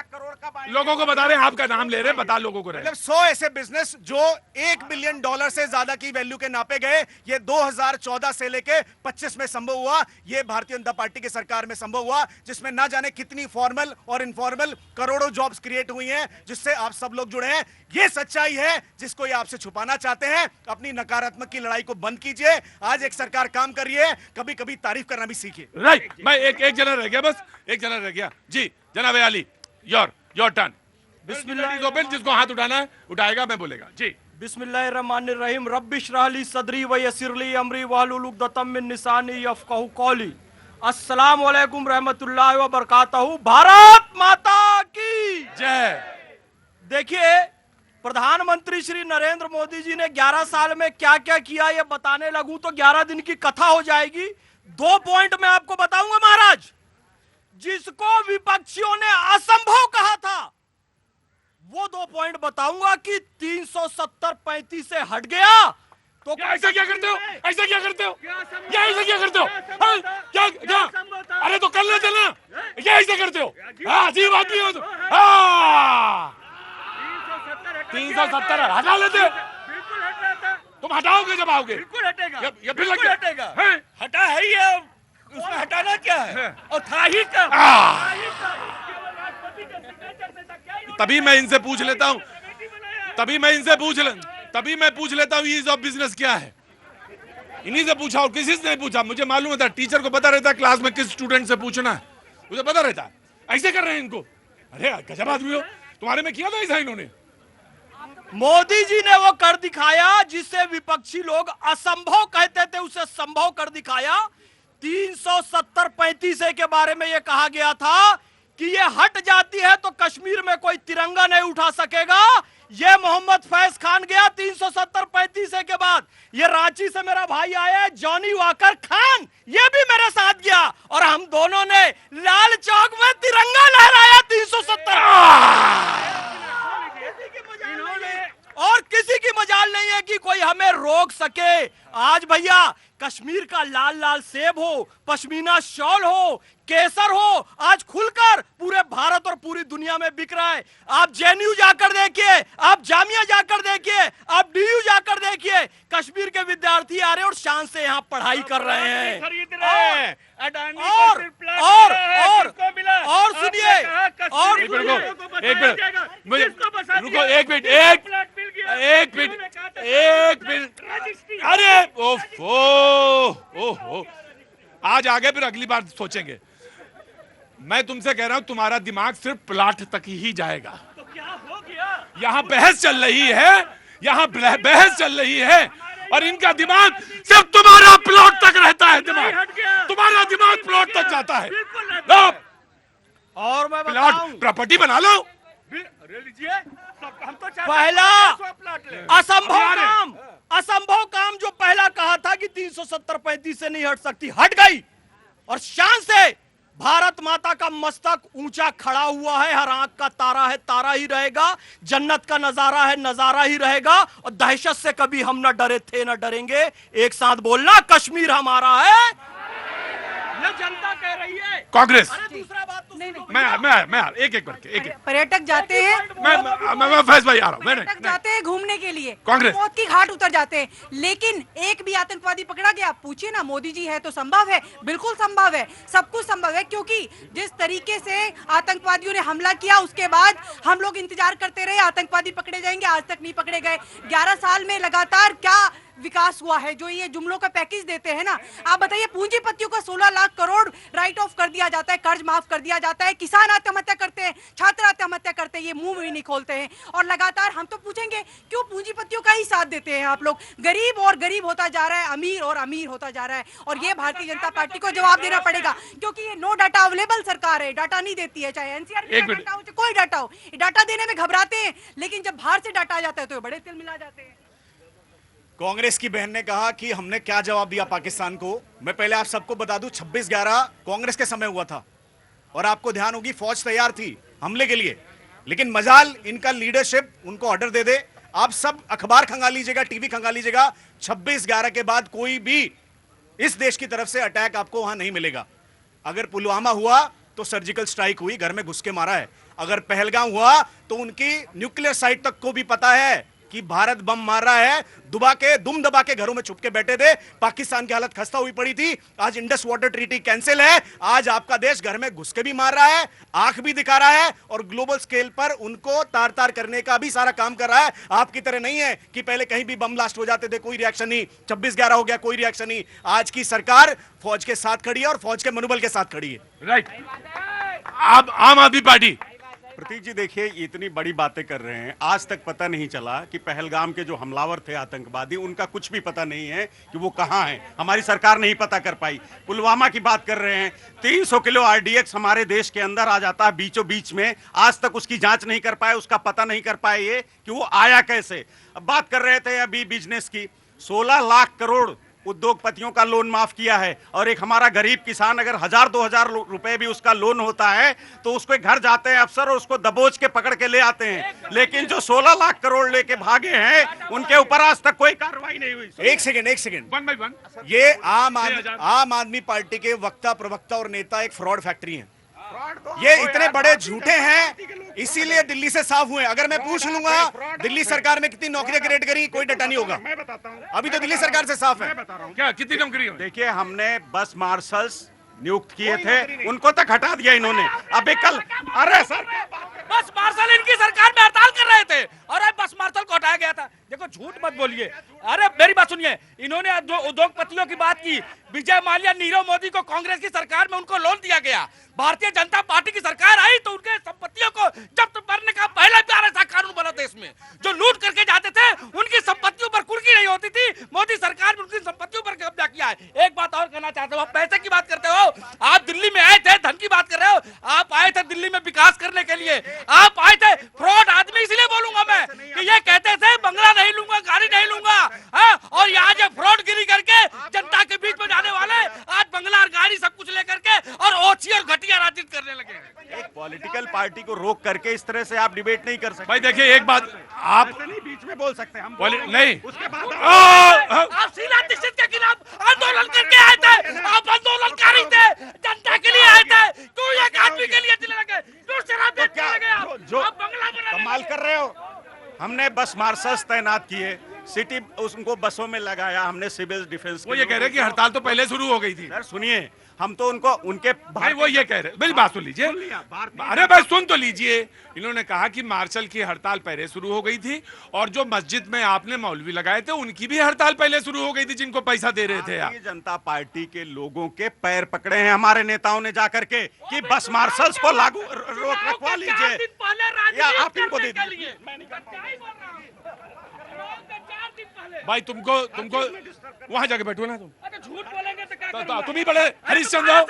लोगों को बता रहे हैं, आपका नाम ले रहे हैं, बता लोगों को रहे, मतलब 100 ऐसे बिजनेस जो $1 बिलियन से ज्यादा की वैल्यू के नापे गए। ये 2014 से लेके 25 में संभव हुआ, ये भारतीय जनता पार्टी की सरकार में संभव हुआ, जिसमें ना जाने कितनी फॉर्मल और इनफॉर्मल करोड़ों जॉब्स क्रिएट हुई हैं, जिससे आप सब लोग जुड़े हैं। ये सच्चाई है जिसको ये आपसे छुपाना चाहते हैं। अपनी नकारात्मक की लड़ाई को बंद कीजिए। आज एक सरकार काम कर रही है, कभी कभी तारीफ करना भी सीखिए। राइट। मैं एक जना रह गया, बस एक जना रह गया जी। जनाब अली, योर टर्न। बिस्मिल्लाह, जिसको हाथ उठाना है उठाएगा, मैं बोलेगा जी। बिस्मिल्लाहिर्रहमानिर्रहीम। रब्बि इश्रह ली सदरी व यस्सिर ली अमरी वहलुल उक़दतम मिन लिसानी यफ़क़हू क़ौली। अस्सलाम वालेकुम रहमतुल्लाहि व बरकातहू। भारत माता की जय। देखिए, प्रधानमंत्री प्रधानमंत्री श्री नरेंद्र मोदी जी ने 11 साल में क्या क्या किया ये बताने लगूं तो 11 दिन की कथा हो जाएगी। 2 पॉइंट मैं आपको बताऊंगा महाराज। जिसको विपक्षियों ने असंभव कहा था वो 2 पॉइंट बताऊंगा कि 370-35 से हट गया तो ऐसा क्या करते हो? ऐसा क्या करते हो? ये ऐसा क्या करते हो? हाँ, क्या? अरे तो कर लेते ना। ये ऐसा करते हो? हाँ, अजीब आदमी हो तुम। हाँ, 370 हटा लेते। तुम हटाओगे जब आओगे। बिल्कुल हटेगा। ये फिर लग हटेगा। हैं? हटा है ही है, उसमें हटाना क्या है? और था ही कब? तभी मैं इनसे पूछ लेता हूँ। तभी मैं पूछ लेता हूँ ईज ऑफ बिजनेस क्या है। इन्हीं से पूछा और किसी से नहीं पूछा। मुझे मालूम होता है, टीचर को पता रहता है क्लास में किस स्टूडेंट से पूछना है, मुझे पता रहता है। ऐसे कर रहे हैं इनको। अरे गजब आदमी हो। तुम्हारे में किया था ऐसा इन्होंने? मोदी जी ने वो कर दिखाया जिसे विपक्षी लोग असंभव कहते थे, उसे संभव कर दिखाया। 370-35 के बारे में ये कहा गया था कि ये हट जाती है तो कश्मीर में कोई तिरंगा नहीं उठा सकेगा। ये मोहम्मद फैज खान गया 370-35 के बाद। ये रांची से मेरा भाई आया है जॉनी वॉकर खान, ये भी मेरे साथ गया और हम दोनों ने लाल चौक में तिरंगा लहराया 370। और किसी की मजाल नहीं है कि कोई हमें रोक सके। आज भैया कश्मीर का लाल लाल सेब हो, पश्मीना शॉल हो, केसर हो, आज खुलकर पूरे भारत और पूरी दुनिया में बिक रहा है। आप जेएनयू जाकर देखिए, आप जामिया जाकर देखिए, आप डीयू जाकर देखिए, कश्मीर के विद्यार्थी आ रहे हैं और शान से यहाँ पढ़ाई कर रहे हैं। और सुनिए, और एक मिनट। अरे ओहो, आज आगे फिर अगली बार सोचेंगे। मैं तुमसे कह रहा हूं तुम्हारा दिमाग सिर्फ प्लाट तक ही जाएगा। तो क्या हो गया? यहाँ बहस चल रही है और इनका दिमाग सिर्फ तुम्हारा प्लॉट तक रहता है। तुम्हारा दिमाग प्लॉट तक जाता है। और मैं प्लॉट प्रॉपर्टी बना लो। हम तो पहला असंभव काम जो पहला कहा था कि 370-35 से नहीं हट सकती, हट गई। और शान से भारत माता का मस्तक ऊंचा खड़ा हुआ है। हर आंख का तारा है, तारा ही रहेगा। जन्नत का नजारा है, नजारा ही रहेगा। और दहशत से कभी हम न डरे थे, न डरेंगे। एक साथ बोलना, कश्मीर हमारा है। ये जनता कह रही है। कांग्रेस। अरे दूसरा बात तो नहीं, मैं एक पर्यटक जाते हैं, मैं फैज भाई आ रहा हूँ। पर्यटक जाते हैं घूमने के लिए, कांग्रेस। मौत की घाट उतर जाते हैं, लेकिन एक भी आतंकवादी पकड़ा गया? पूछिए ना, मोदी जी है तो संभव है, बिल्कुल संभव है, सब कुछ संभव है। क्योंकि जिस तरीके से आतंकवादियों ने हमला किया उसके बाद हम लोग इंतजार करते रहे आतंकवादी पकड़े जाएंगे, आज तक नहीं पकड़े गए। 11 साल में लगातार क्या विकास हुआ है? जो ये जुमलों का पैकेज देते हैं ना, आप बताइए, पूंजीपतियों का 16 लाख करोड़ राइट ऑफ कर दिया जाता है, कर्ज माफ कर दिया जाता है, किसान आत्महत्या करते हैं, छात्र आत्महत्या करते हैं, ये मुंह भी नहीं खोलते हैं। और लगातार हम तो पूछेंगे क्यों पूंजीपतियों का ही साथ देते हैं आप लोग? गरीब और गरीब होता जा रहा है, अमीर और अमीर होता जा रहा है। और ये भारतीय जनता पार्टी को जवाब देना पड़ेगा, क्योंकि ये नो डाटा अवेलेबल सरकार है, डाटा नहीं देती है, चाहे एनसीआर का डाटा हो, कोई डाटा हो। डाटा देने में घबराते हैं, लेकिन जब बाहर से डाटा आ जाता है तो बड़े तिल मिला जाते हैं। कांग्रेस की बहन ने कहा कि हमने क्या जवाब दिया पाकिस्तान को। मैं पहले आप सबको बता दूं, 26/11 कांग्रेस के समय हुआ था और आपको ध्यान होगी फौज तैयार थी हमले के लिए, लेकिन मजाल इनका लीडरशिप उनको ऑर्डर दे दे। आप सब अखबार खंगा लीजिएगा, टीवी खंगा लीजिएगा, 26/11 के बाद कोई भी इस देश की तरफ से अटैक आपको वहां नहीं मिलेगा। अगर पुलवामा हुआ तो सर्जिकल स्ट्राइक हुई, घर में घुस के मारा है। अगर पहलगाम हुआ तो उनकी न्यूक्लियर साइट तक को भी पता है कि भारत बम मार रहा है। दुम दबा के घरों में छुप के बैठे थे। पाकिस्तान की हालत खस्ता हुई पड़ी थी। आज इंडस वाटर ट्रीटी कैंसिल है। आज आपका देश घर में घुस के भी मार रहा है, आंख भी दिखा रहा है और ग्लोबल स्केल पर उनको तार तार करने का भी सारा काम कर रहा है। आपकी तरह नहीं है कि पहले कहीं भी बम ब्लास्ट हो जाते थे, कोई रिएक्शन नहीं, 26/11 हो गया, कोई रिएक्शन नहीं। आज की सरकार फौज के साथ खड़ी है और फौज के मनोबल के साथ खड़ी है। राइट। अब आम आदमी पार्टी प्रतीक जी देखिए, इतनी बड़ी बातें कर रहे हैं, आज तक पता नहीं चला कि पहलगाम के जो हमलावर थे आतंकवादी, उनका कुछ भी पता नहीं है कि वो कहाँ हैं। हमारी सरकार नहीं पता कर पाई। पुलवामा की बात कर रहे हैं, 300 किलो आरडीएक्स हमारे देश के अंदर आ जाता है बीचों बीच में, आज तक उसकी जांच नहीं कर पाए, उसका पता नहीं कर पाए ये कि वो आया कैसे। अब बात कर रहे थे अभी बिजनेस की, 16 लाख करोड़ उद्योगपतियों का लोन माफ किया है, और एक हमारा गरीब किसान अगर 1000-2000 रुपए भी उसका लोन होता है तो उसके घर जाते हैं अफसर और उसको दबोच के पकड़ के ले आते हैं। लेकिन जो 16 लाख करोड़ लेके भागे हैं उनके ऊपर आज तक कोई कार्रवाई नहीं हुई। एक सेकंड 1 by 1 ये आम आदमी पार्टी के वक्ता, प्रवक्ता और नेता एक फ्रॉड फैक्ट्री है। ये इतने बड़े झूठे हैं, इसीलिए दिल्ली से साफ हुए। अगर मैं पूछ लूंगा दिल्ली सरकार में कितनी नौकरियां क्रिएट करी, कोई डाटा नहीं होगा। मैं बताता हूं, अभी तो दिल्ली सरकार से साफ है। मैं बता रहा हूं। क्या कितनी नौकरी है? देखिए, हमने बस मार्शल्स नियुक्त किए थे, उनको तक हटा दिया इन्होंने। अबे कल, अरे सर, बस मार्शल इनकी सरकार में हड़ताल कर रहे थे और अब बस मार्शल को हटाया गया था। देखो झूठ मत बोलिए। अरे मेरी बात सुनिए, इन्होंने जो उद्योगपतियों की बात की, विजय माल्या, नीरव मोदी को कांग्रेस की सरकार में उनको लोन दिया गया। भारतीय जनता पार्टी की सरकार आई तो उनके संपत्तियों को जब्त करने का पहला प्यारा सा कानून बना देश में। जो लूट करके जाते थे उनकी संपत्तियों पर कुर्की नहीं होती थी, मोदी सरकार ने उनकी संपत्तियों पर कब्जा किया है। एक बात और कहना चाहते हो, आप पैसे की बात करते हो, आप दिल्ली में आए थे, धन की बात कर रहे हो। आप आए थे दिल्ली में विकास करने के लिए, आप आए थे फ्रॉड आदमी। इसलिए बोलूंगा मैं कि ये कहते थे बंगला नहीं लूंगा, गाड़ी नहीं लूंगा, और यहाँ जो फ्रॉड गिरी करके जनता के बीच में जाने वाले आज बंगला और गाड़ी सब कुछ लेकर के और ओछी और घटिया राजनीति करने लगे हैं। एक पॉलिटिकल पार्टी को रोक करके इस तरह से आप डिबेट नहीं कर सकते। भाई देखिए, एक बात आप ऐसे नहीं बीच में बोल सकते हम। नहीं, उसके बाद आप शीला दीक्षित के खिलाफ आंदोलन करके आए थे, आप आंदोलनकारी थे, जनता के लिए आए थे, क्यों एक आदमी के लिए चले लगे, क्यों शराब बेचने लगे आप? जो आप बंगला बनाने कमाल लगे। कर रहे हो। हमने बस मार्शल्स तैनात किए, सिटी उनको बसों में लगाया, हमने सिविल डिफेंस। वो ये कह रहे हैं कि हड़ताल तो पहले शुरू हो गई थी। सर सुनिए, हम तो उनको उनके भाई वो ये कह रहे हैं, मेरी बात सुन लीजिए। अरे भाई सुन तो लीजिए। इन्होंने कहा कि मार्शल की हड़ताल पहले शुरू हो गई थी और जो मस्जिद में आपने मौलवी लगाए थे उनकी भी हड़ताल पहले शुरू हो गई थी, जिनको पैसा दे रहे थे आप। भारतीय जनता पार्टी के लोगों के पैर पकड़े हैं हमारे नेताओं ने जाकर के कि बस मार्शल्स को लागू रखवा लीजिए, या आप इनको दे दीजिए। भाई तुमको वहां जाके बैठो ना तुम। झूठ बोलेंगे तो क्या तो तुम ही बड़े हरिश्चंद्र हो,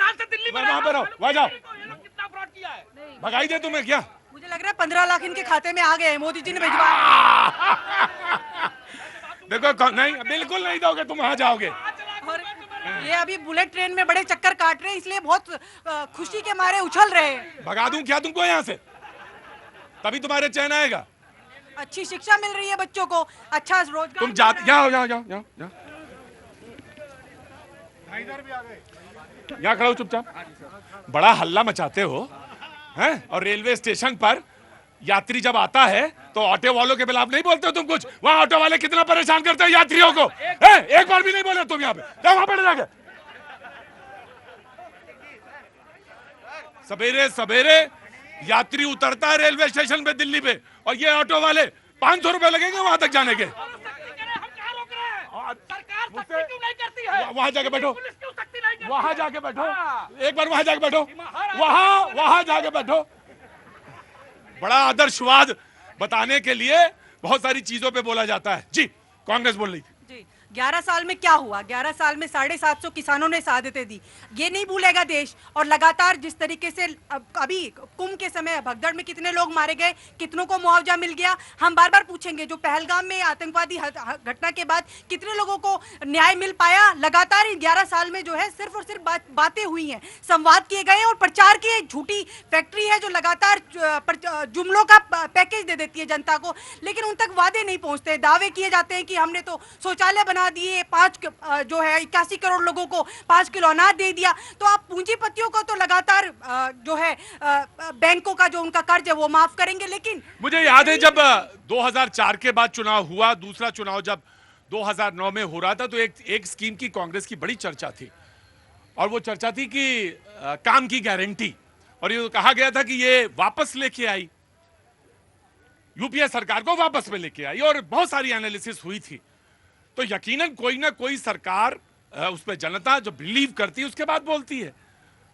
वहां पर रहो, वहां जाओ। कितना फ्रॉड किया है। भगाई दे तुम्हें क्या? मुझे लग रहा है 15 लाख इनके खाते में आ गए हैं, मोदी जी ने भिजवा। देखो नहीं, बिल्कुल नहीं दोगे, तुम वहां जाओगे। और ये अभी बुलेट ट्रेन में बड़े चक्कर काट रहे हैं, इसलिए बहुत खुशी के मारे उछल रहे हैं। भगा दूं क्या तुमको यहाँ से? तभी तुम्हारे चैन आएगा। अच्छी शिक्षा मिल रही है बच्चों को, अच्छा रोजगार। तुम जाते जाओ जाओ जाओ जाओ जाओ, यहाँ खड़ो चुपचाप। बड़ा हल्ला मचाते हो हैं, और रेलवे स्टेशन पर यात्री जब आता है तो ऑटो वालों के खिलाफ नहीं बोलते हो तुम कुछ? वहां ऑटो वाले कितना परेशान करते हो यात्रियों को, एक बार भी नहीं बोले तुम यहाँ पे। जाओ वहां पर जाके। सवेरे सवेरे यात्री उतरता है रेलवे स्टेशन पे दिल्ली पे, और ये ऑटो वाले 500 रुपए लगेंगे वहां तक जाने के। वहां जाके बैठो, वहां जाके बैठो, एक बार वहां जाके बैठो, वहां जाके बैठो। बड़ा आदर्शवाद बताने के लिए बहुत सारी चीजों पे बोला जाता है। जी, कांग्रेस बोल रही थी। जी, 11 साल में क्या हुआ? 11 साल में 750 किसानों ने शहादतें दी, ये नहीं भूलेगा देश। और लगातार जिस तरीके से अभी कुंभ के समय भगदड़ में कितने लोग मारे गए, कितनों को मुआवजा मिल गया, हम बार बार पूछेंगे। जो पहलगाम में आतंकवादी घटना के बाद कितने लोगों को न्याय मिल पाया? लगातार 11 साल में जो है सिर्फ और सिर्फ बातें हुई हैं, संवाद किए गए और प्रचार की एक झूठी फैक्ट्री है जो लगातार जुमलों का पैकेज दे देती है जनता को, लेकिन उन तक वादे नहीं पहुंचते। दावे किए जाते हैं कि हमने तो शौचालय बना दिए, 5 जो है 81 करोड़ लोगों को 5 किलो अनाज दे दिया। तो आप पूंजीपतियों को तो लगातार जो है बैंकों का जो उनका कर्ज है वो माफ करेंगे, लेकिन मुझे याद है जब 2004 के बाद चुनाव हुआ, दूसरा चुनाव जब 2009 में हो रहा था, तो एक स्कीम की कांग्रेस की बड़ी चर्चा थी, और वो चर्चा थी कि काम की गारंटी, और ये कहा गया था कि ये वापस लेके आई, यूपीए सरकार को वापस में लेके आई, और बहुत सारी एनालिसिस हुई थी। तो यकीनन कोई ना कोई सरकार, उस पर जनता जो बिलीव करती है उसके बाद बोलती है।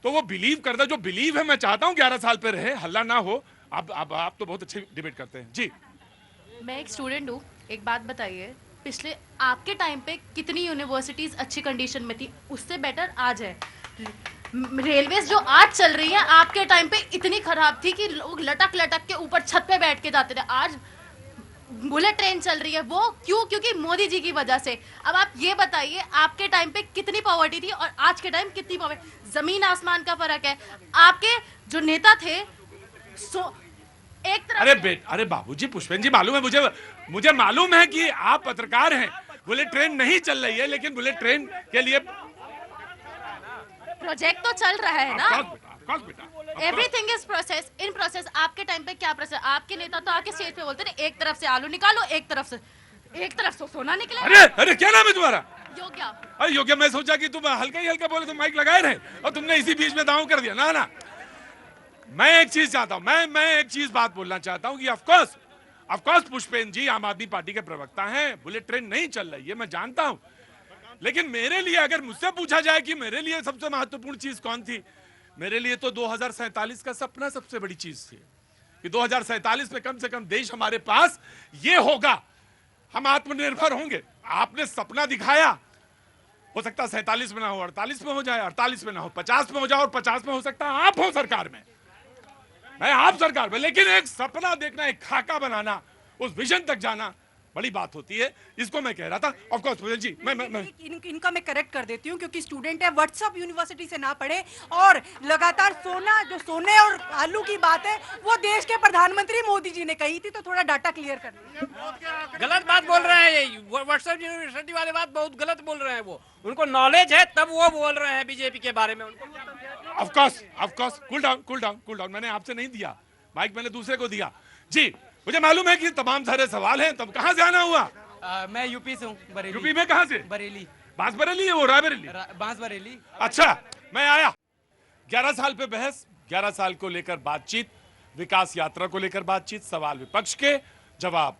तो वो बिलीव करता, जो बिलीव है, मैं चाहता हूं 11 साल पे रहे, हल्ला ना हो, आप तो बहुत अच्छी डिबेट करते हैं जी। मैं एक स्टूडेंट हूँ, एक बात बताइए, पिछले आपके टाइम पे कितनी यूनिवर्सिटीज अच्छी कंडीशन में थी, उससे बेटर आज है। रेलवेज जो आज चल रही है आपके टाइम पे इतनी खराब थी कि लोग लटक लटक के ऊपर छत पे बैठ के जाते थे। आज बुलेट ट्रेन चल रही है, वो क्यों? क्योंकि मोदी जी की वजह से। अब आप ये बताइए, आपके टाइम पे कितनी पॉवर्टी थी और आज के टाइम कितनी पॉवर्टी, जमीन आसमान का फर्क है। आपके जो नेता थे एक तरफ अरे बाबूजी, पुष्पेन जी, मालूम है मुझे मालूम है कि आप पत्रकार हैं। बुलेट ट्रेन नहीं चल रही है, लेकिन बुलेट ट्रेन के लिए प्रोजेक्ट तो चल रहा है ना। Of course, बेटा। Everything is process, in process. आपके टाइम पे क्या प्रोसेस? आपके नेता तो आके स्टेज पे बोलते थे, एक तरफ से आलू निकालो, एक तरफ से सोना निकले। अरे क्या नाम है तुम्हारा? योग्या। अरे योग्य, मैं सोचा कि तुम हल्का ही हल्का बोले, तुम माइक लगाए रहे और तुमने इसी बीच में दांव कर दिया। ना, मैं एक चीज चाहता हूं, मैं एक चीज बात बोलना चाहता हूं कि of course Pushpen ji Aam Aadmi party के प्रवक्ता हैं। बुलेट ट्रेन नहीं चल रही है, मैं जानता हूं, लेकिन मेरे लिए, अगर मुझसे पूछा जाए कि मेरे लिए सबसे महत्वपूर्ण चीज कौन थी, मेरे लिए तो 2047 का सपना सबसे बड़ी चीज थी कि 2047 में कम से कम देश हमारे पास ये होगा, हम आत्मनिर्भर होंगे। आपने सपना दिखाया, हो सकता है 47 में ना हो, 48 में हो जाए, 48 में ना हो, 50 में हो जाए, और 50 में हो सकता है आप हो सरकार में, मैं आप सरकार में। लेकिन एक सपना देखना, एक खाका बनाना, उस विजन तक जाना बड़ी बात होती है। इसको मैं कह रहा था। ऑफ कोर्स जी, मैं इनका मैं करेक्ट कर देती हूँ, क्योंकि स्टूडेंट है, व्हाट्सएप यूनिवर्सिटी से ना पढ़े और लगातार सोने और आलू की बात है, वो देश के प्रधानमंत्री मोदी जी ने कही थी, तो थोड़ा डाटा क्लियर कर दीजिए। गलत बात बोल रहे हैं ये व्हाट्सएप यूनिवर्सिटी वाले, बात बहुत गलत बोल रहे हैं। वो उनको नॉलेज है तब वो बोल रहे हैं बीजेपी के बारे में। ऑफ कोर्स कूल डाउन, मैंने आपसे नहीं दिया माइक, मैंने दूसरे को दिया जी। मुझे मालूम है कि तमाम सारे सवाल हैं। तब कहां से आना हुआ? मैं यूपी से हूँ, बरेली। यूपी में कहां से? बरेली। बांसबरेली है वो, रायबरेली? बांसबरेली। अच्छा, मैं आया 11 साल पे बहस, 11 साल को लेकर बातचीत, विकास यात्रा को लेकर बातचीत, सवाल विपक्ष के, जवाब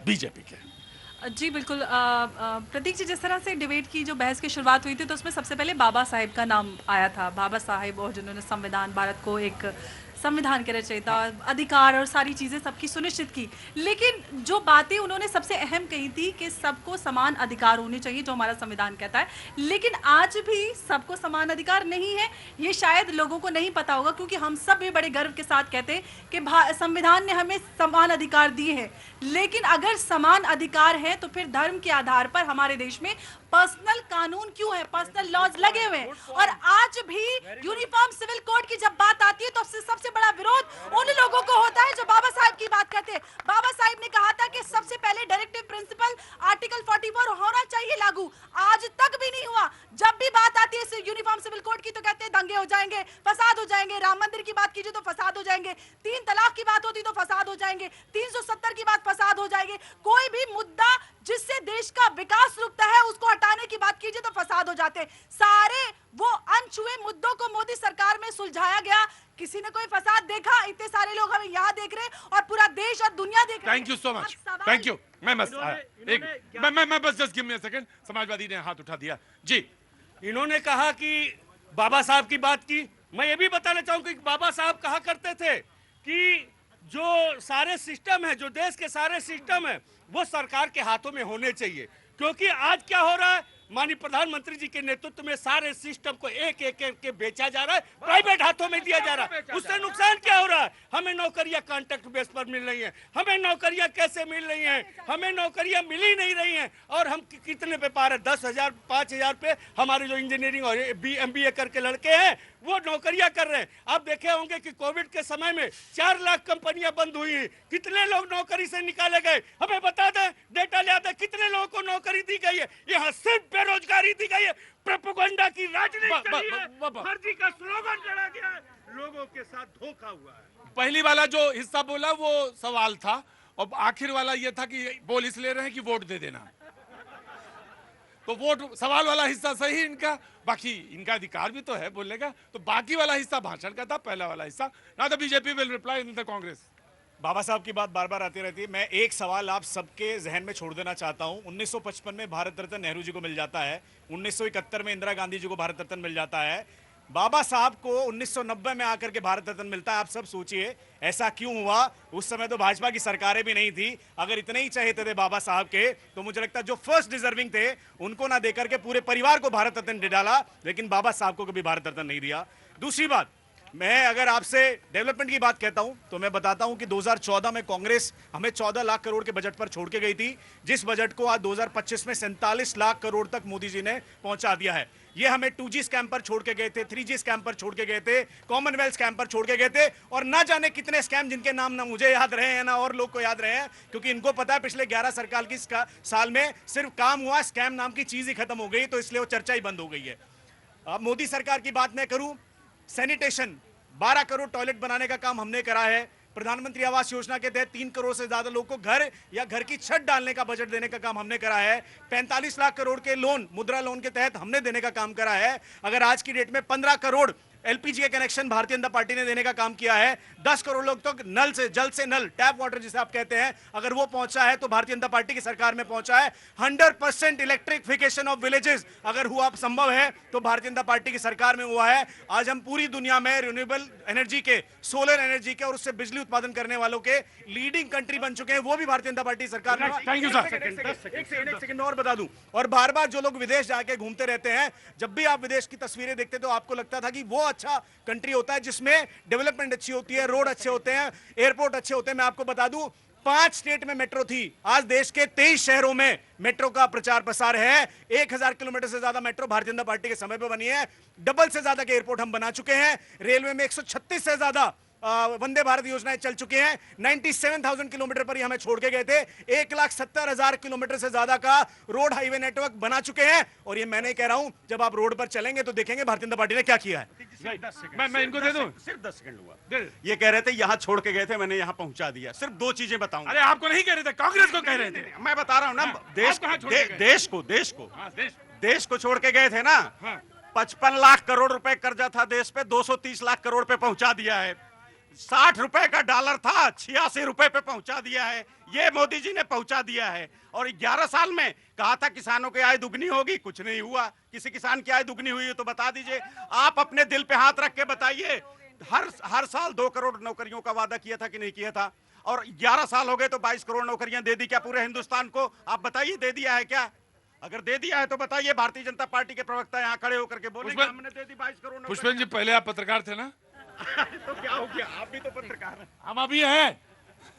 बीजेपी के। जी बिल्कुल। प्रतीक जी, जिस तरह से डिबेट की जो बहस की शुरुआत हुई थी, तो उसमें सबसे पहले बाबा साहेब का नाम आया था। बाबा साहेब, और जिन्होंने संविधान, भारत को एक संविधान के रचयिता, अधिकार और सारी चीज़ें सबकी सुनिश्चित की। लेकिन जो बातें उन्होंने सबसे अहम कही थी कि सबको समान अधिकार होने चाहिए, जो हमारा संविधान कहता है। लेकिन आज भी सबको समान अधिकार नहीं है, ये शायद लोगों को नहीं पता होगा, क्योंकि हम सब भी बड़े गर्व के साथ कहते हैं कि संविधान ने हमें समान अधिकार दिए हैं। लेकिन अगर समान अधिकार है, तो फिर धर्म के आधार पर हमारे देश में पर्सनल कानून क्यों है, पर्सनल लॉज लगे हुए हैं। और आज भी यूनिफॉर्म सिविल कोड की जब बात आती है, तो सबसे बड़ा विरोध उन लोगों को होता है जो बाबा साहब की बात करते हैं। बाबा साहब ने कहा था कि सबसे पहले डायरेक्टिव प्रिंसिपल आर्टिकल 44 होना चाहिए लागू, आज तक भी नहीं हुआ। जब भी बात आती है यूनिफॉर्म सिविल कोड की, तो कहते हैं दंगे हो जाएंगे, फसाद हो जाएंगे। राम मंदिर की बात कीजिए तो फसाद हो जाएंगे, 3 तलाक की बात होती तो फसाद हो जाएंगे, 370 की बात फसाद हो जाएंगे। कोई भी मुद्दा जिससे देश का विकास रुकता है, उसको हटाने की बात कीजिए तो फसाद हो जाते हैं। सारे वो अनछुए मुद्दों को मोदी सरकार में सुलझाया गया। किसी ने कोई फसाद देखा? इतने सारे लोग हमें यहाँ देख रहे हैं और पूरा देश और दुनिया देख रही है। Thank you so much, thank you. मैं बस just give me a second. Samajwadi ने हाथ उठा दिया जी। इन्होंने कहा कि बाबा साहब की बात की। मैं ये भी बताना चाहूंगा कि बाबा साहब कहा करते थे कि जो सारे सिस्टम है, जो देश के सारे सिस्टम है, वो सरकार के हाथों में होने चाहिए। क्योंकि आज क्या हो रहा है, माननीय प्रधानमंत्री जी के नेतृत्व में सारे सिस्टम को एक एक के बेचा जा रहा है, प्राइवेट हाथों में दिया जा रहा है। उससे नुकसान क्या हो रहा है? हमें नौकरियां कॉन्ट्रैक्ट बेस पर मिल रही हैं, हमें नौकरियां कैसे मिल रही हैं? हमें नौकरियां मिल ही नहीं रही हैं। और हम कितने पे पा रहे? 10,000 5,000 पे हमारे जो इंजीनियरिंग और MBA करके लड़के हैं, वो नौकरियां कर रहे हैं। आप देखे होंगे कि कोविड के समय में 4 लाख कंपनियां बंद हुई हैं। कितने लोग नौकरी से निकाले गए? हमें बता दें, डेटा ले आते, कितने लोगों को नौकरी दी गई है? यहाँ सिर्फ बेरोजगारी दी गई है, प्रोपेगेंडा की राजनीति चली है, फर्जी का स्लोगन लड़ा गया है, लोगों के साथ धोखा हुआ है। पहली वाला जो हिस्सा बोला वो सवाल था, और आखिर वाला ये था कि बोल इसलिए रहे हैं कि वोट दे देना। तो वोट, सवाल वाला हिस्सा सही इनका, बाकी इनका अधिकार भी तो है बोलने का। तो बाकी वाला हिस्सा भाषण का था, पहला वाला हिस्सा ना। The BJP will reply in the Congress. Baba Saheb की बात बार बार आती रहती है। मैं एक सवाल आप सबके जहन में छोड़ देना चाहता हूं। 1955 में भारत रत्न नेहरू जी को मिल जाता है, 1971 में इंदिरा गांधी जी को भारत रत्न मिल जाता है, बाबा साहब को 1990 में आकर के भारत रत्न मिलता है। आप सब सोचिए ऐसा क्यों हुआ। उस समय तो भाजपा की सरकारें भी नहीं थी। अगर इतने ही चाहते थे बाबा साहब के तो मुझे लगता है जो फर्स्ट डिजर्विंग थे उनको ना देकर के पूरे परिवार को भारत रत्न दे डाला, लेकिन बाबा साहब को कभी भारत रत्न नहीं दिया। दूसरी बात, मैं अगर आपसे डेवलपमेंट की बात कहता हूं तो मैं बताता हूं कि 2014 में कांग्रेस हमें 14 लाख करोड़ के बजट पर छोड़ के गई थी, जिस बजट को आज 2025 में 47 लाख करोड़ तक मोदी जी ने पहुंचा दिया है। ये हमें 2G स्कैम पर छोड़ के गए थे, 3G स्कैम पर छोड़ के गए थे, कॉमनवेल्थ स्कैम पर छोड़ के गए थे, और ना जाने कितने स्कैम जिनके नाम ना मुझे याद रहे हैं ना और लोग को याद रहे हैं, क्योंकि इनको पता है पिछले 11 सरकार की साल में सिर्फ काम हुआ, स्कैम नाम की चीज ही खत्म हो गई, तो इसलिए वो चर्चा ही बंद हो गई है। अब मोदी सरकार की बात मैं करूं, सैनिटेशन 12 करोड़ टॉयलेट बनाने का काम हमने करा है। प्रधानमंत्री आवास योजना के तहत 3 करोड़ से ज्यादा लोगों को घर या घर की छत डालने का बजट देने का काम हमने करा है। 45 लाख करोड़ के लोन, मुद्रा लोन के तहत हमने देने का काम करा है। अगर आज की डेट में 15 करोड़ एलपीजी के कनेक्शन भारतीय जनता पार्टी ने देने का काम किया है। 10 करोड़ लोग तो नल से, जल से नल, टैप वाटर जिसे आप कहते हैं, अगर वो पहुंचा है तो भारतीय जनता पार्टी की सरकार में पहुंचा है। 100% इलेक्ट्रिफिकेशन ऑफ विलेजेस अगर हुआ संभव है तो भारतीय जनता पार्टी की सरकार में हुआ है। आज हम पूरी दुनिया में रिन्यूएबल एनर्जी के, सोलर एनर्जी के और उससे बिजली उत्पादन करने वालों के लीडिंग कंट्री बन चुके हैं, वो भी भारतीय जनता पार्टी सरकार में। Thank you sir. एक सेकंड और बता दूं, और बार बार जो लोग विदेश जाके घूमते रहते हैं, जब भी आप विदेश की तस्वीरें देखते तो आपको लगता था कि वो अच्छा कंट्री होता है जिसमें डेवलपमेंट अच्छी होती है, रोड अच्छे होते हैं, एयरपोर्ट अच्छे होते हैं। मैं आपको बता दूं 5 स्टेट में मेट्रो थी, आज देश के 23 शहरों में मेट्रो का प्रचार प्रसार है। 1000 किलोमीटर से ज्यादा मेट्रो भारतीय जनता पार्टी के समय पर बनी है। डबल से ज्यादा के एयरपोर्ट हम बना चुके हैं। रेलवे में 136 से ज्यादा वंदे भारत योजनाएं चल चुकी हैं। 97,000 किलोमीटर पर ही हमें छोड़ के गए थे। 1,70,000 किलोमीटर से ज्यादा का रोड हाईवे नेटवर्क बना चुके हैं। और ये मैं नहीं कह रहा हूं, जब आप रोड पर चलेंगे तो देखेंगे भारतीय जनता पार्टी ने क्या किया है। मैं इनको दे दूं, सिर्फ 10 सेकंड हुआ। ये कह रहे थे यहां छोड़ के गए थे, मैंने यहां पहुंचा दिया। सिर्फ 2 चीजें बताऊंगा। अरे आपको नहीं कह रहे थे, कांग्रेस को कह रहे थे। मैं बता रहा हूं ना, देश कहां छोड़ के गए? देश को छोड़ के गए थे ना। 55 लाख करोड़ रुपए कर्जा था देश पे, 230 लाख करोड़ पे पहुंचा दिया है। 60 रुपए का डॉलर था, 86 रुपए पे पहुंचा दिया है। ये मोदी जी ने पहुंचा दिया है। और 11 साल में कहा था किसानों की आय दुगनी होगी, कुछ नहीं हुआ। किसी किसान की आय दुगनी हुई है तो बता दीजिए। आप अपने दिल पे हाथ रख के बताइए, हर साल 2 करोड़ नौकरियों का वादा किया था कि नहीं किया था? और 11 साल हो गए तो 22 करोड़ नौकरियां दे दी क्या पूरे हिंदुस्तान को? आप बताइए, दे दिया है क्या? अगर दे दिया है तो बताइए। भारतीय जनता पार्टी के प्रवक्ता यहाँ खड़े होकर के बोले हमने दे दी 22 करोड़। पुष्पेंद्र जी, पहले आप पत्रकार थे ना? तो क्या हो गया, आप भी तो पत्रकार हैं। हम अभी हैं।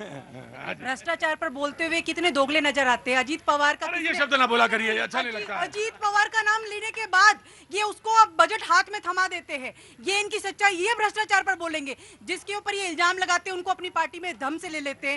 भ्रष्टाचार पर बोलते हुए कितने दोगले नजर आते हैं। अजीत पवार का, अरे ये शब्द ना बोला करिए, ये अच्छा नहीं लगता। अजीत पवार का नाम लेने के बाद ये उसको अब बजट हाथ में थमा देते हैं। ये इनकी सच्चाई, ये भ्रष्टाचार पर बोलेंगे। जिसके ऊपर ये इल्जाम लगाते हैं उनको अपनी पार्टी में दम से ले लेते हैं।